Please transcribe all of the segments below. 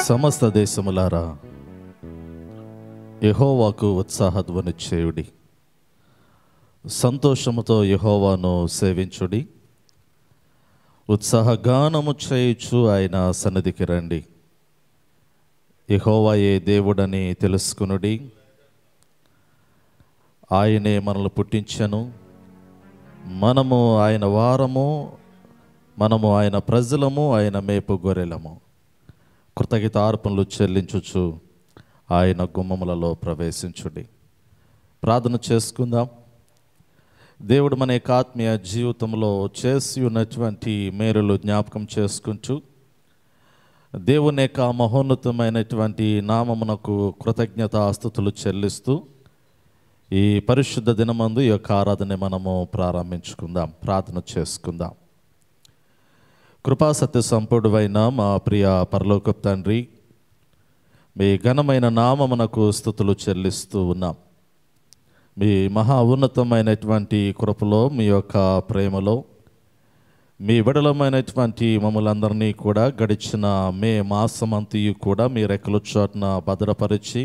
సమస్త దేశములారా యెహోవాకు ఉత్సాహధ్వని చేయుడి, సంతోషముతో యెహోవాను సేవించుడి. ఉత్సాహగానము చేయుచు ఆయన సన్నిధికి రండి. యెహోవాయే దేవుడని తెలుసుకునుడి. ఆయనే మనల్ని పుట్టించెను, మనము ఆయన వారము, మనము ఆయన ప్రజలము, ఆయన మేపు గొర్రెలము. కృతజ్ఞతార్పణలు చెల్లించుచు ఆయన గుమ్మములలో ప్రవేశించుడి. ప్రార్థన చేసుకుందాం. దేవుడు మన యొక్క ఆత్మీయ జీవితంలో చేసి ఉన్నటువంటి మేలులు జ్ఞాపకం చేసుకుంటూ దేవుని యొక్క మహోన్నతమైనటువంటి నామమునకు కృతజ్ఞతాస్తుతులు చెల్లిస్తూ ఈ పరిశుద్ధ దినమందు ఈ యొక్క ఆరాధన మనము ప్రారంభించుకుందాం. ప్రార్థన చేసుకుందాం. కృపా సత్య సంపూర్ణమైన మా ప్రియ పరలోకపు తండ్రి, మీ ఘనమైన నామమునకు స్తుతులు చెల్లిస్తూ ఉన్నాం. మీ మహా ఉన్నతమైనటువంటి కృపలో, మీ యొక్క ప్రేమలో, మీ విడలమైనటువంటి మమ్మలందరినీ కూడా గడిచిన మే మాసమంతయు కూడా మీ రెక్కల చోటున భద్రపరిచి,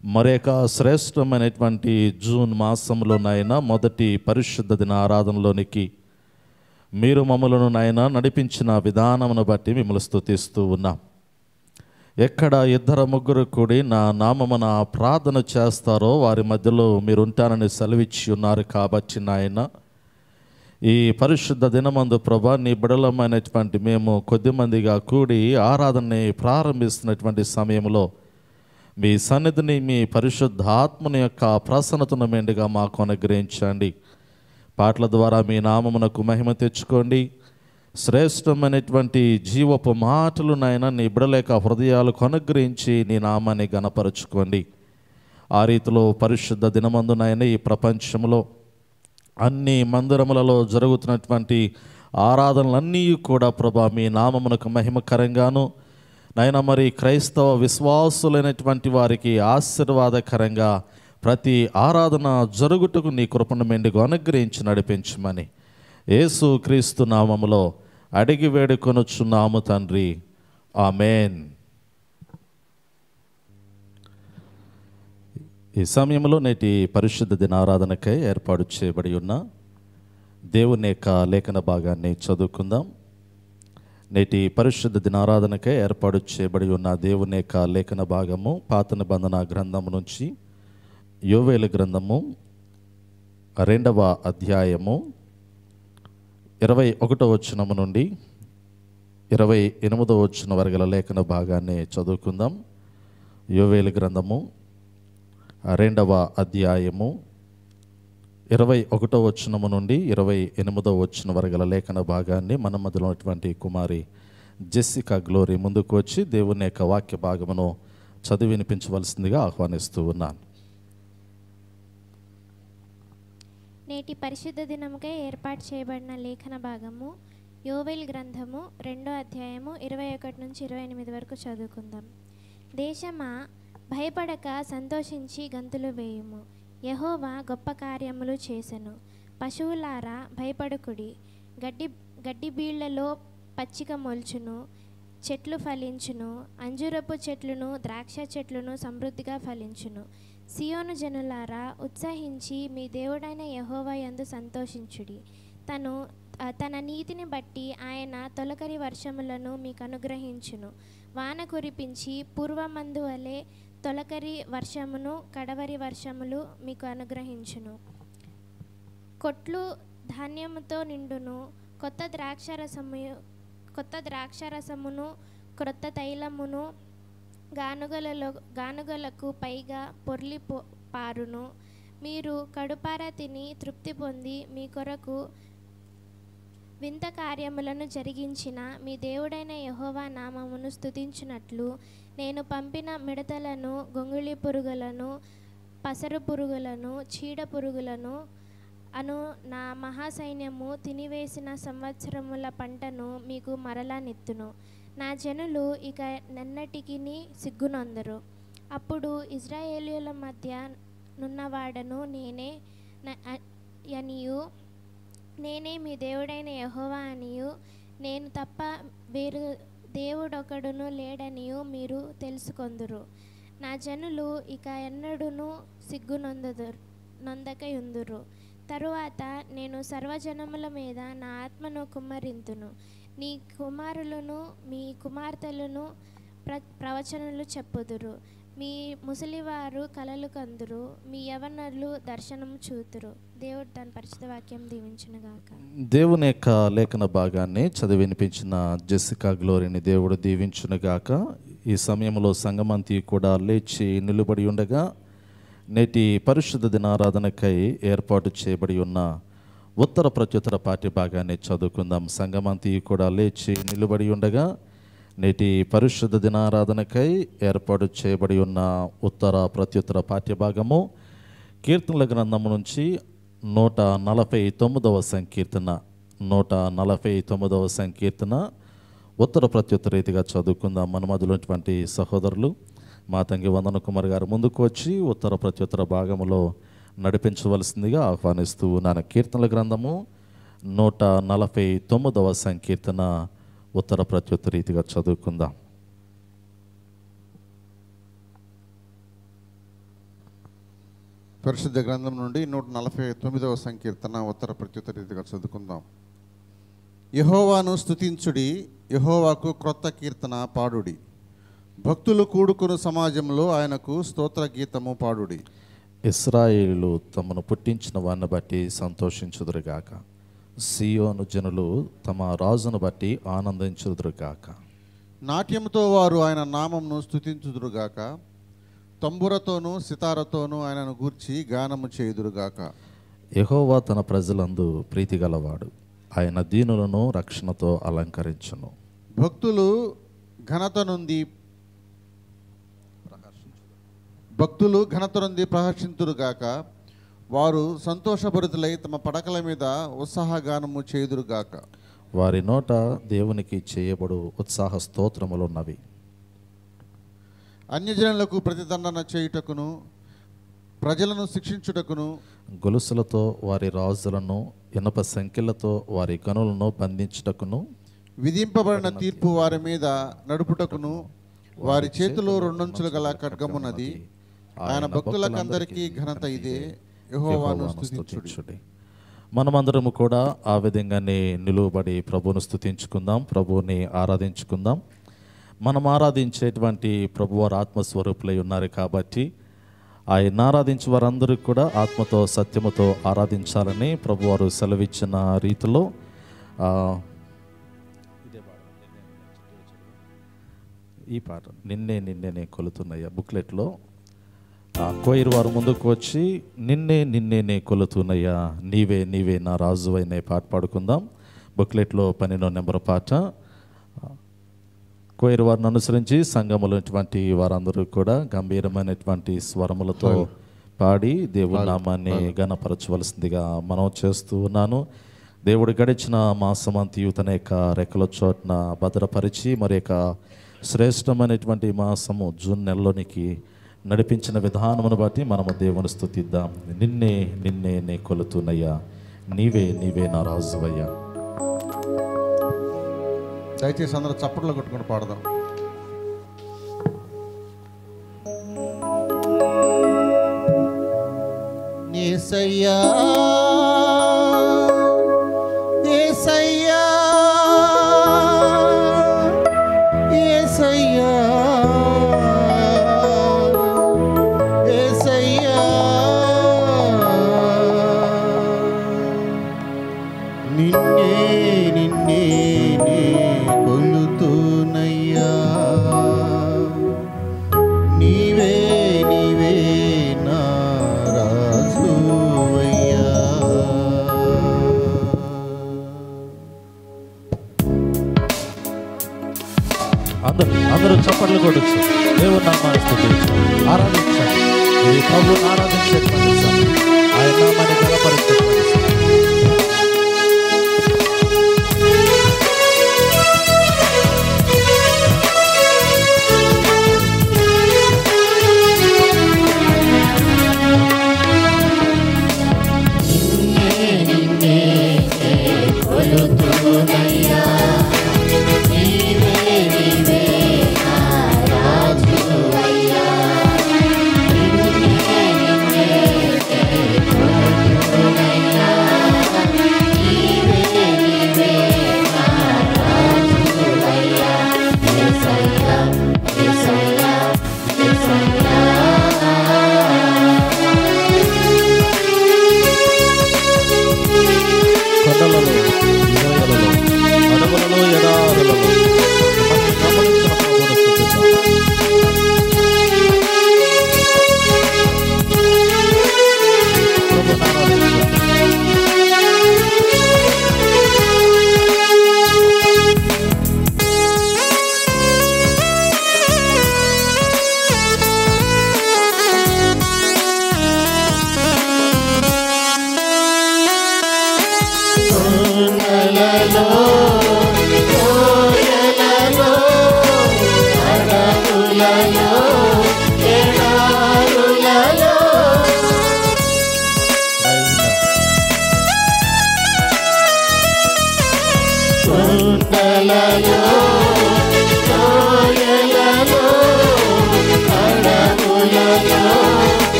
మరొక శ్రేష్టమైనటువంటి జూన్ మాసంలోనైనా మొదటి పరిశుద్ధ దిన ఆరాధనలోనికి మీరు మమ్మలను నాయన నడిపించిన విధానమును బట్టి మిమ్మల్ని స్తుతిస్తూ ఉన్నాం. ఎక్కడ ఇద్దరు ముగ్గురు కూడి నా నామమున ప్రార్థన చేస్తారో వారి మధ్యలో మీరు ఉంటానని సెలవిచ్చి ఉన్నారు. కాబట్టి నాయన ఈ పరిశుద్ధ దినమందు ప్రభా, నీ బిడలమైనటువంటి మేము కొద్దిమందిగా కూడి ఆరాధనని ప్రారంభిస్తున్నటువంటి సమయంలో మీ సన్నిధిని, మీ పరిశుద్ధ ఆత్మని యొక్క ప్రసన్నతను మెండుగా మాకు అనుగ్రహించండి. పాటల ద్వారా మీ నామమునకు మహిమ తెచ్చుకోండి. శ్రేష్టమైనటువంటి జీవపు మాటలు నాయన నీ బిడలేక హృదయాలకు అనుగ్రహించి నీ నామాన్ని గణపరచుకోండి. ఆ రీతిలో పరిశుద్ధ దినమందు నాయన ఈ ప్రపంచంలో అన్ని మందిరములలో జరుగుతున్నటువంటి ఆరాధనలన్నీ కూడా ప్రభా మీ నామమునకు మహిమకరంగాను నాయన మరి క్రైస్తవ విశ్వాసులైనటువంటి వారికి ఆశీర్వాదకరంగా ప్రతి ఆరాధన జరుగుటకు నీ కృపను మెండుగా అనుగ్రహించి నడిపించమని యేసు క్రీస్తు నామములో అడిగి వేడుకొనుచున్నాము తండ్రి, ఆమేన్. ఈ సమయంలో నేటి పరిశుద్ధ దిన ఆరాధనకై ఏర్పాటు చేయబడి ఉన్న దేవుని యొక్క లేఖన భాగాన్ని చదువుకుందాం. నేటి పరిశుద్ధ దిన ఆరాధనకై ఏర్పాటు చేయబడి ఉన్న దేవుని యొక్క లేఖన భాగము పాత నిబంధన గ్రంథము నుంచి యోవేలు గ్రంథము 2వ అధ్యాయము 21వ వచనము నుండి 28వ వచనం వరకు గల లేఖన భాగాన్ని చదువుకుందాం. యోవేలు గ్రంథము 2వ అధ్యాయము 21వ వచనము నుండి 28వ వచనం వరకు గల లేఖన భాగాన్ని మన మధ్యలో ఉన్నటువంటి కుమారి జెస్సికా గ్లోరీ ముందుకు వచ్చి దేవుని యొక్క వాక్య భాగమును చదివి వినిపించవలసిందిగా ఆహ్వానిస్తూ ఉన్నాను. నేటి పరిశుద్ధ దినముకై ఏర్పాటు చేయబడిన లేఖన భాగము యోవేలు గ్రంథము 2వ అధ్యాయము 21 నుంచి 28 వరకు చదువుకుందాం. దేశమా, భయపడక సంతోషించి గంతులు వేయుము. యెహోవా గొప్ప కార్యములు చేసెను. పశువులారా భయపడకుడి. గడ్డి బీళ్లలో పచ్చిక మొల్చును, చెట్లు ఫలించును, అంజూరపు చెట్లును ద్రాక్ష చెట్లును సమృద్ధిగా ఫలించును. సియోను జనులారా ఉత్సహించి మీ దేవుడైన యెహోవా యందు సంతోషించుడి. తన నీతిని బట్టి ఆయన తొలకరి వర్షములను మీకు అనుగ్రహించును. వాన కురిపించి పూర్వమందు వలె తొలకరి వర్షమును కడవరి వర్షములు మీకు అనుగ్రహించును. కొట్లు ధాన్యముతో నిండును. కొత్త ద్రాక్షరసమును క్రొత్త తైలమును గానుగలకు పైగా పొర్లి పారును. మీరు కడుపార తిని తృప్తి పొంది మీ కొరకు వింత కార్యములను జరిగించిన మీ దేవుడైన యెహోవా నామమును స్తుతించునట్లు నేను పంపిన మిడతలను, గొంగిళి పురుగులను, పసరు పురుగులను, చీడ పురుగులను అను నా మహాసైన్యము తినివేసిన సంవత్సరముల పంటను మీకు మరలా నెత్తును. నా జనులు ఇక నెన్నటికిని సిగ్గునందరు. అప్పుడు ఇశ్రాయేలీయుల మధ్య నున్నవాడను నేనే అనియు, నేనే మీ దేవుడైన యెహోవా అనియు, నేను తప్ప వేరు దేవుడొకడును లేడనియు మీరు తెలుసుకొందురు. నా జనులు ఇక ఎన్నడూను నొందకయుందురు. తరువాత నేను సర్వజనముల మీద నా ఆత్మను కుమ్మరింతును. నీ కుమారులను మీ కుమార్తెలను ప్రవచనలు చెప్పుదురు. మీ ముసలివారు కలలు కందురు. మీ యవనరులు దర్శనము చూతురు. దేవుడు తన పరిశుద్ధ వాక్యం దీవించునుగాక. దేవుని యొక్క లేఖన భాగాన్ని చదివి వినిపించిన జెసికా గ్లోరీని దేవుడు దీవించునుగాక. ఈ సమయంలో సంగమంతి కూడా లేచి నిలబడి ఉండగా నేటి పరిశుద్ధ దినారాధనకై ఏర్పాటు చేయబడి ఉన్న ఉత్తర ప్రత్యుత్తర పాఠ్య భాగాన్ని చదువుకుందాం. సంగమంతి కూడా లేచి నిలబడి ఉండగా నేటి పరిశుద్ధ దినారాధనకై ఏర్పాటు చేయబడి ఉన్న ఉత్తర ప్రత్యుత్తర పాఠ్యభాగము కీర్తనల గ్రంథము నుంచి 149వ సంకీర్తన 149వ సంకీర్తన ఉత్తర ప్రత్యుత్తర రీతిగా చదువుకుందాం. మన మధ్యలోటువంటి సహోదరులు మా తంగి వందన కుమార్ గారు ముందుకు వచ్చి ఉత్తర ప్రత్యుత్తర భాగంలో నడిపించవలసిందిగా ఆహ్వానిస్తూ ఉన్నాను. కీర్తనల గ్రంథము 149వ సంకీర్తన ఉత్తర ప్రత్యుత్తర రీతిగా చదువుకుందాం. పరిశుద్ధ గ్రంథం నుండి 149వ సంకీర్తన ఉత్తర ప్రత్యుత్తర రీతిగా చదువుకుందాం. యెహోవాను స్తుతించుడి, యెహోవాకు క్రొత్త కీర్తన పాడుడి. భక్తులు కూడుకుని సమాజంలో ఆయనకు స్తోత్ర గీతము పాడుడి. ఇశ్రాయేలు తమను పుట్టించిన వారిని బట్టి సంతోషించుదురుగాక. సియోను జనులు తమ రాజును బట్టి ఆనందించుదురుగాక. నాట్యముతో వారు ఆయన నామంను స్తుతించుదురుగాక. తంబురతోనూ సితారతోనూ ఆయనను గూర్చి గానము చేయుదురుగాక. యెహోవా తన ప్రజలందు ప్రీతి గలవాడు, ఆయన దీనులను రక్షణతో అలంకరించును. భక్తులు ఘనత నుండి ప్రహర్షింతురుగాక. వారు సంతోషభరితులై తమ పడకల మీద ఉత్సాహగానము చేయుదురుగాక. వారి నోట దేవునికి చేయబడు ఉత్సాహ స్తోత్రములున్నవి. అన్యజనులకు ప్రతిదండన చేయుటకును ప్రజలను శిక్షించుటకును గొలుసులతో వారి రాజులను ఇనప సంఖ్యలతో వారి గనులను బంధించుటకును విధింపబడిన తీర్పు వారి మీద నడుపుటకును వారి చేతిలో రెండంచులు గల ఖడ్గమున్నది. ఆయన భక్తులకందరికీ ఘనత ఇదే. యెహోవాను స్తుతించుడి. మనమందరము కూడా ఆ విధంగానే నిలువబడి ప్రభువును స్తుతించుకుందాం, ప్రభువుని ఆరాధించుకుందాం. మనం ఆరాధించేటువంటి ప్రభువారు ఆత్మస్వరూపులై ఉన్నారు కాబట్టి ఆయన ఆరాధించే వారందరూ కూడా ఆత్మతో సత్యముతో ఆరాధించాలని ప్రభువారు సెలవిచ్చిన రీతిలో ఈ పాట నిన్నే నిన్నే కొలుతున్నాయ్యా బుక్లెట్లో కోయిర్ వారు ముందుకు వచ్చి నిన్నే కొలుతున్నాయ్యా నీవే నీవే నా రాజు అయిన పాట పాడుకుందాం. బుక్లెట్లో 12వ నెంబర్ పాట. కోయిర్ వారిని అనుసరించి సంఘములైనటువంటి వారందరూ కూడా గంభీరమైనటువంటి స్వరములతో పాడి దేవుని నామాన్ని ఘనపరచవలసిందిగా మనం చేస్తూ ఉన్నాను. దేవుడు గడిచిన మాసమంతియు తన యొక్క రెక్కల చోట్న భద్రపరిచి మరి యొక్క శ్రేష్టమైనటువంటి మాసము జూన్ నెలలోనికి నడిపించిన విధానమును బట్టి మనము దేవుని స్తుతిద్దాం. నిన్నే నే కొలుతున్నయ్యా నీవే నీవే నా రాజువయ్యా. దయచేసి అందరూ చప్పట్లు కొట్టుకుని పాడదాం. యేసయ్యా యేసయ్యా యేసయ్యా యేసయ్యా నిన్నే నిన్నే కొలుతున్నయ్యా నీవే నీవే నా రాజువయ్యా. అందరూ చప్పట్లు కొట్టచ్చు, దేవుని నామాన్ని స్తుతించండి, ఆరాధించండి. ఇది ప్రభువుని ఆరాధించేటువంటి సమయం, ఆయన నామాన్ని ఘనపరిచేటువంటి సమయం. కొలుతున్నయ్యా నీవే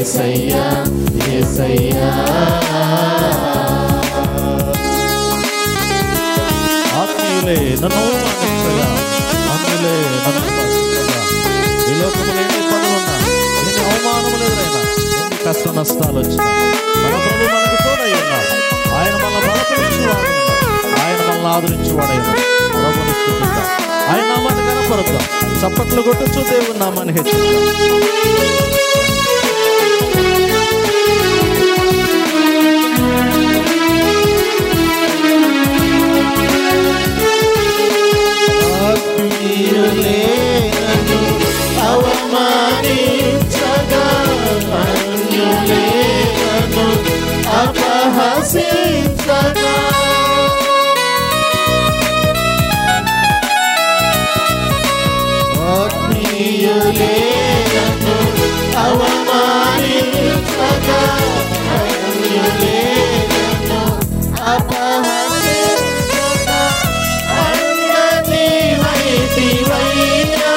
యేసయ్యా యేసయ్యా. ఆత్మీయులే నన్ను అవమానించగా, ఆత్మీయులే నన్ను అవమానించగా, ఈ లోకములో ఎన్ని పనులున్నా, ఎన్ని అవమానములు ఎదురైనా, ఎన్ని కష్ట నష్టాలు వచ్చినా మన ప్రభు మనకు తోడై ఉన్నాడు. ఆయన మనల్ని బలపరించేవాడు, ఆయన మనల్ని ఆదరించేవాడై ఉన్నాడు. ప్రభువుని స్తుతిద్దాం, ఆయన నామాన్ని కనపరుద్దాం, చప్పట్లు కొట్టొచ్చు, దేవుని నామాన్ని హెచ్చిద్దాం. అవమానించగా అన్యులేను అపహసించగా ఆత్మీయులేను అవమానించగా అన్యులేను అపహసించగా అన్నని వైతివయ్యా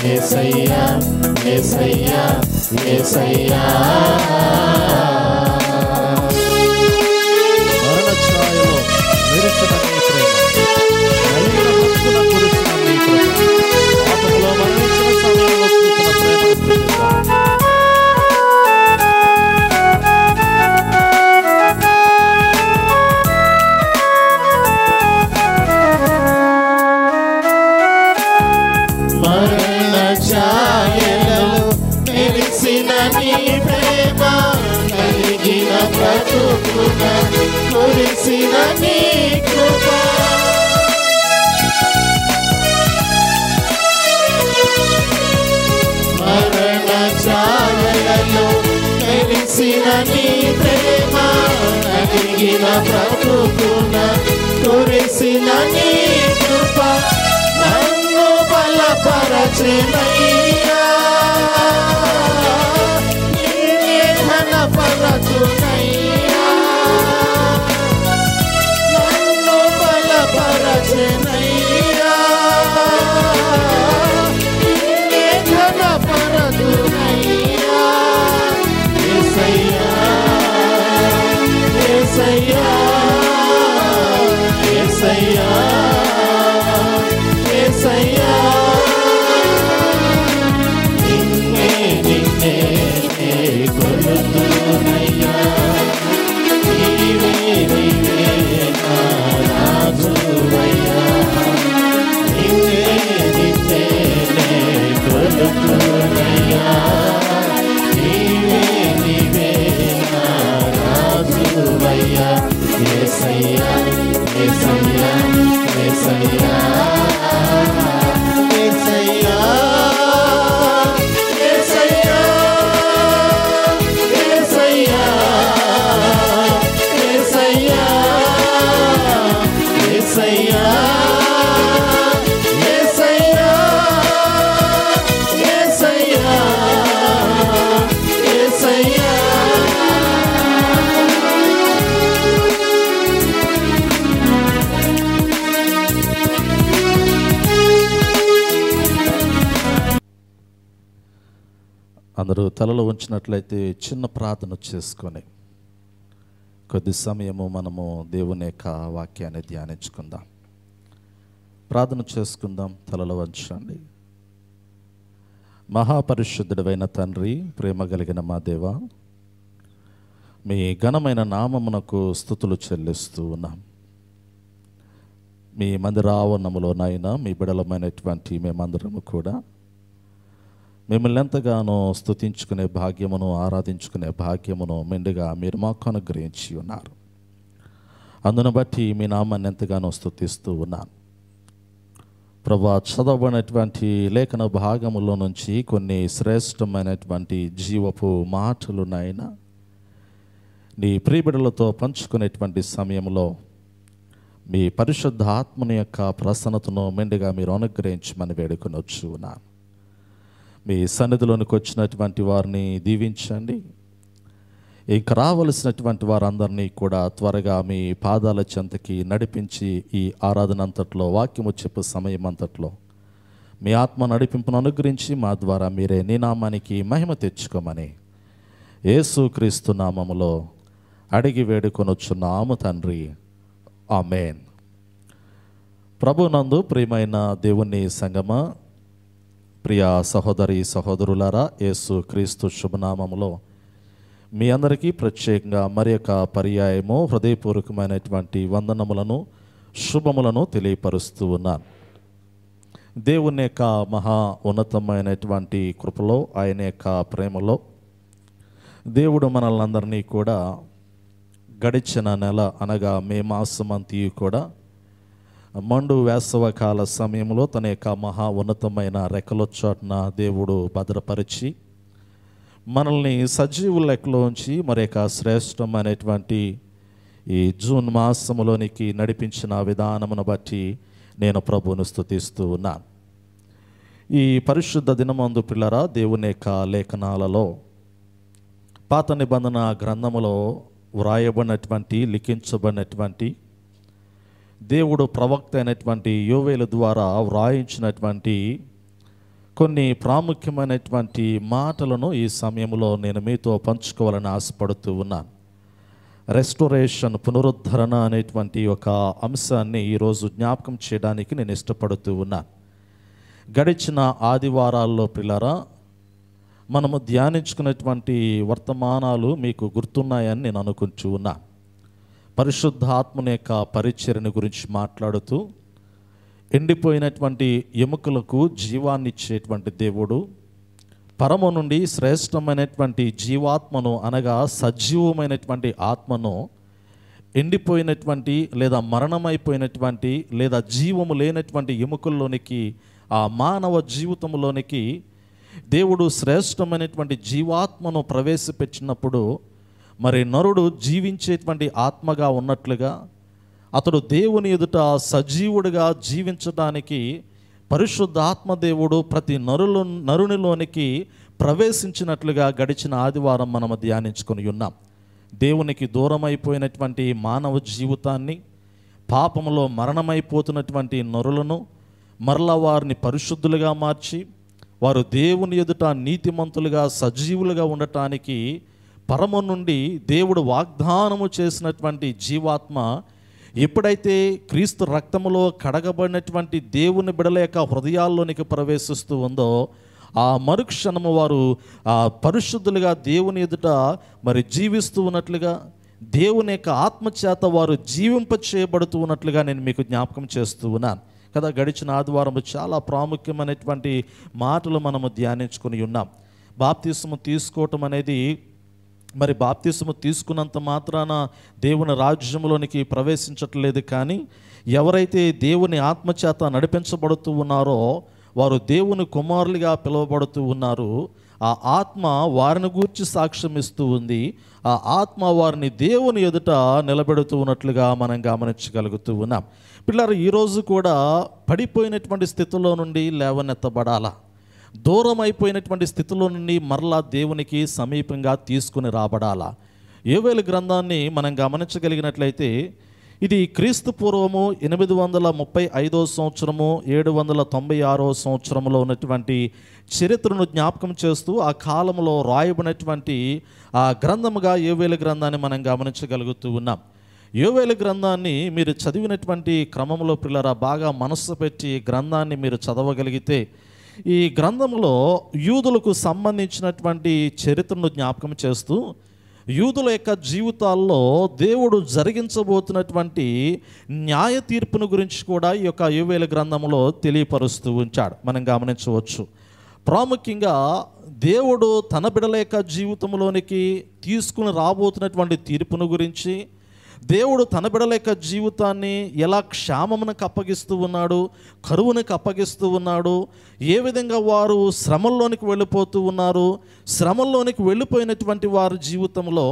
యేసయ్యా యేసయ్యా యేసయ్యా. మరణ ఛాయలో మెరిసిన నీ ప్రేమ, నలిగిన భక్తుల కురిసిన నీ కృప, పాపములో మరణించిన సమయంలో చూసిన ప్రేమను స్తుతిద్దాం. మరణ ఛాయలో మెరిసిన నీ ప్రేమ, కలిగిన బ్రతుకున కురిసిన నీ కృప, మరణ ఛాయలో మెరిసిన నీ ప్రేమ, కలిగిన బ్రతుకున కురిసిన నీ కృప, నన్ను బలపరచెనయ్యా, నిన్నే ఘనపరచునయ్యా, నన్ను బలపరచెనయ్యా, నిన్నే ఘనపరచునయ్యా. యేసయ్యా యేసయ్యా యేసయ్యా యేసయ్యా, నిన్నే నిన్నే కొలుతునయ్యా, నీవే నీవే నా రాజువయ్యా, నిన్నే నిన్నే కొలుతునయ్యా, నీవే నీవే నా రాజువయ్యా. యేసయ్యా యేసయ్యా యేసయ్యా యేసయ్యా యేసయ్యా యేసయ్యా యేసయ్యా యేసయ్యా యేసయ్యా యేసయ్యా యేసయ్యా. అందరూ తలలో ఉంచినట్లయితే చిన్న ప్రార్థన చేసుకొని కొద్ది సమయము మనము దేవుని యొక్క వాక్యాన్ని ధ్యానించుకుందాం. ప్రార్థన చేసుకుందాం. తలలో వంచండి. మహాపరిశుద్ధుడైన తండ్రి, ప్రేమ కలిగిన మా దేవ, మీ ఘనమైన నామమునకు స్తుతులు చెల్లిస్తూ ఉన్నాం. మీ మందిరావరణములోనైనా మీ బిడలమైనటువంటి మేమందరము కూడా మిమ్మల్ని ఎంతగానో స్తుతించుకునే భాగ్యమును, ఆరాధించుకునే భాగ్యమును మెండుగా మీరు మాకు అనుగ్రహించి ఉన్నారు. అందును బట్టి మీ నామాన్ని ఎంతగానో స్తుతిస్తూ ఉన్నాను. ప్రభా, చదవబడినటువంటి లేఖన భాగములో నుంచి కొన్ని శ్రేష్టమైనటువంటి జీవపు మాటలు నాయన నీ ప్రియబిడలతో పంచుకునేటువంటి సమయంలో మీ పరిశుద్ధ ఆత్మని యొక్క ప్రసన్నతను మెండుగా మీరు అనుగ్రహించమని వేడుకొనొచ్చు ఉన్నాను. మీ సన్నిధిలోనికి వచ్చినటువంటి వారిని దీవించండి. ఇంక రావలసినటువంటి వారందరినీ కూడా త్వరగా మీ పాదాల చెంతకి నడిపించి ఈ ఆరాధన అంతట్లో, వాక్యము చెప్పే సమయం అంతట్లో మీ ఆత్మ నడిపింపును అనుగ్రహించి మా ద్వారా మీరే నీ నామానికి మహిమ తెచ్చుకోమని యేసుక్రీస్తు నామములో అడిగి వేడుకొనొచ్చున్నాము తండ్రి, ఆమేన్. ప్రభునందు ప్రియమైన దేవుని సంగమా, ప్రియ సహోదరి సహోదరులారా, యేసుక్రీస్తు శుభనామములో మీ అందరికీ ప్రత్యేకంగా మరి యొక్క పర్యాయము హృదయపూర్వకమైనటువంటి వందనములను, శుభములను తెలియపరుస్తూ ఉన్నాను. దేవుని యొక్క మహా ఉన్నతమైనటువంటి కృపలో, ఆయన యొక్క ప్రేమలో దేవుడు మనల్ని అందరినీ కూడా గడిచిన నెల అనగా మే మాసమంతి కూడా మండు వేసవకాల సమయంలో తన యొక్క మహా ఉన్నతమైన రెక్కల చోటున దేవుడు భద్రపరిచి మనల్ని సజీవుల లెక్కలోంచి మరి యొక్క శ్రేష్టమైనటువంటి ఈ జూన్ మాసములోనికి నడిపించిన విధానమును బట్టి నేను ప్రభువును స్తుతిస్తూ ఉన్నాను. ఈ పరిశుద్ధ దినమందు పిల్లరా, దేవుని యొక్క లేఖనాలలో పాత నిబంధన గ్రంథములో వ్రాయబడినటువంటి, లిఖించబడినటువంటి దేవుడు ప్రవక్త అయినటువంటి యోవేలు ద్వారా వ్రాయించినటువంటి కొన్ని ప్రాముఖ్యమైనటువంటి మాటలను ఈ సమయంలో నేను మీతో పంచుకోవాలని ఆశపడుతూ ఉన్నాను. రెస్టోరేషన్, పునరుద్ధరణ అనేటువంటి ఒక అంశాన్ని ఈరోజు జ్ఞాపకం చేయడానికి నేను ఇష్టపడుతూ ఉన్నాను. గడిచిన ఆదివారాల్లో పిల్లరా మనము ధ్యానించుకున్నటువంటి వర్తమానాలు మీకు గుర్తున్నాయని నేను అనుకుంటూ ఉన్నాను. పరిశుద్ధాత్మని యొక్క పరిచర్యను గురించి మాట్లాడుతూ ఎండిపోయినటువంటి ఎముకలకు జీవాన్ని ఇచ్చేటువంటి దేవుడు, పరము నుండి శ్రేష్టమైనటువంటి జీవాత్మను అనగా సజీవమైనటువంటి ఆత్మను ఎండిపోయినటువంటి లేదా మరణమైపోయినటువంటి లేదా జీవము లేనటువంటి ఎముకల్లోనికి, ఆ మానవ జీవితంలోనికి దేవుడు శ్రేష్టమైనటువంటి జీవాత్మను ప్రవేశపెట్టినప్పుడు మరి నరుడు జీవించేటువంటి ఆత్మగా ఉన్నట్లుగా అతడు దేవుని ఎదుట సజీవుడిగా జీవించడానికి పరిశుద్ధాత్మ దేవుడు ప్రతి నరునిలోనికి ప్రవేశించినట్లుగా గడిచిన ఆదివారం మనము ధ్యానించుకొని ఉన్నాం. దేవునికి దూరమైపోయినటువంటి మానవ జీవితాన్ని, పాపములో మరణమైపోతున్నటువంటి నరులను మరలా వారిని పరిశుద్ధులుగా మార్చి వారు దేవుని ఎదుట నీతిమంతులుగా సజీవులుగా ఉండటానికి పరము నుండి దేవుడు వాగ్దానము చేసినటువంటి జీవాత్మ ఎప్పుడైతే క్రీస్తు రక్తములో కడగబడినటువంటి దేవుని బిడల యొక్క హృదయాల్లోనికి ప్రవేశిస్తూ ఉందో ఆ మరుక్షణము వారు ఆ పరిశుద్ధులుగా దేవుని ఎదుట మరి జీవిస్తూ ఉన్నట్లుగా, దేవుని యొక్క ఆత్మచేత వారు జీవింప చేయబడుతూ ఉన్నట్లుగా నేను మీకు జ్ఞాపకం చేస్తూ ఉన్నాను కదా. గడిచిన ఆదివారం చాలా ప్రాముఖ్యమైనటువంటి మాటలు మనము ధ్యానించుకొని ఉన్నాం. బాప్తిస్మము తీసుకోవటం అనేది మరి బాప్తిస్మము తీసుకున్నంత మాత్రాన దేవుని రాజ్యంలోనికి ప్రవేశించట్లేదు. కానీ ఎవరైతే దేవుని ఆత్మచేత నడిపించబడుతూ ఉన్నారో వారు దేవుని కుమారులుగా పిలువబడుతూ ఉన్నారు. ఆ ఆత్మ వారిని గూర్చి సాక్ష్యం ఇస్తూ ఉంది. ఆ ఆత్మ వారిని దేవుని ఎదుట నిలబెడుతూ ఉన్నట్లుగా మనం గమనించగలుగుతూ ఉన్నాం. పిల్లలు, ఈరోజు కూడా పడిపోయినటువంటి స్థితిలో నుండి లేవనెత్తబడాలా, దూరం అయిపోయినటువంటి స్థితిలో నుండి మరలా దేవునికి సమీపంగా తీసుకుని రాబడాలా. యోవేలు గ్రంథాన్ని మనం గమనించగలిగినట్లయితే ఇది క్రీస్తు పూర్వము 835 సంవత్సరము 796 సంవత్సరంలో ఉన్నటువంటి చరిత్రను జ్ఞాపకం చేస్తూ ఆ కాలంలో రాయబడినటువంటి ఆ గ్రంథముగా యోవేలు గ్రంథాన్ని మనం గమనించగలుగుతూ ఉన్నాం. యోవేలు గ్రంథాన్ని మీరు చదివినటువంటి క్రమంలో పిల్లరా బాగా మనస్సు పెట్టి గ్రంథాన్ని మీరు చదవగలిగితే ఈ గ్రంథంలో యూదులకు సంబంధించినటువంటి చరిత్రను జ్ఞాపకం చేస్తూ యూదుల యొక్క జీవితాల్లో దేవుడు జరిగించబోతున్నటువంటి న్యాయ తీర్పును గురించి కూడా ఈ యొక్క యోవేలు గ్రంథంలో తెలియపరుస్తూ ఉంచాడు. మనం గమనించవచ్చు. ప్రాముఖ్యంగా దేవుడు తన బిడ్డల యొక్క జీవితంలోనికి తీసుకుని రాబోతున్నటువంటి తీర్పును గురించి, దేవుడు తన బిడ్డల యొక్క జీవితాన్ని ఎలా క్షామమునకు అప్పగిస్తూ ఉన్నాడు, కరువునికి అప్పగిస్తూ ఉన్నాడు, ఏ విధంగా వారు శ్రమల్లోనికి వెళ్ళిపోతూ ఉన్నారు, శ్రమల్లోనికి వెళ్ళిపోయినటువంటి వారి జీవితంలో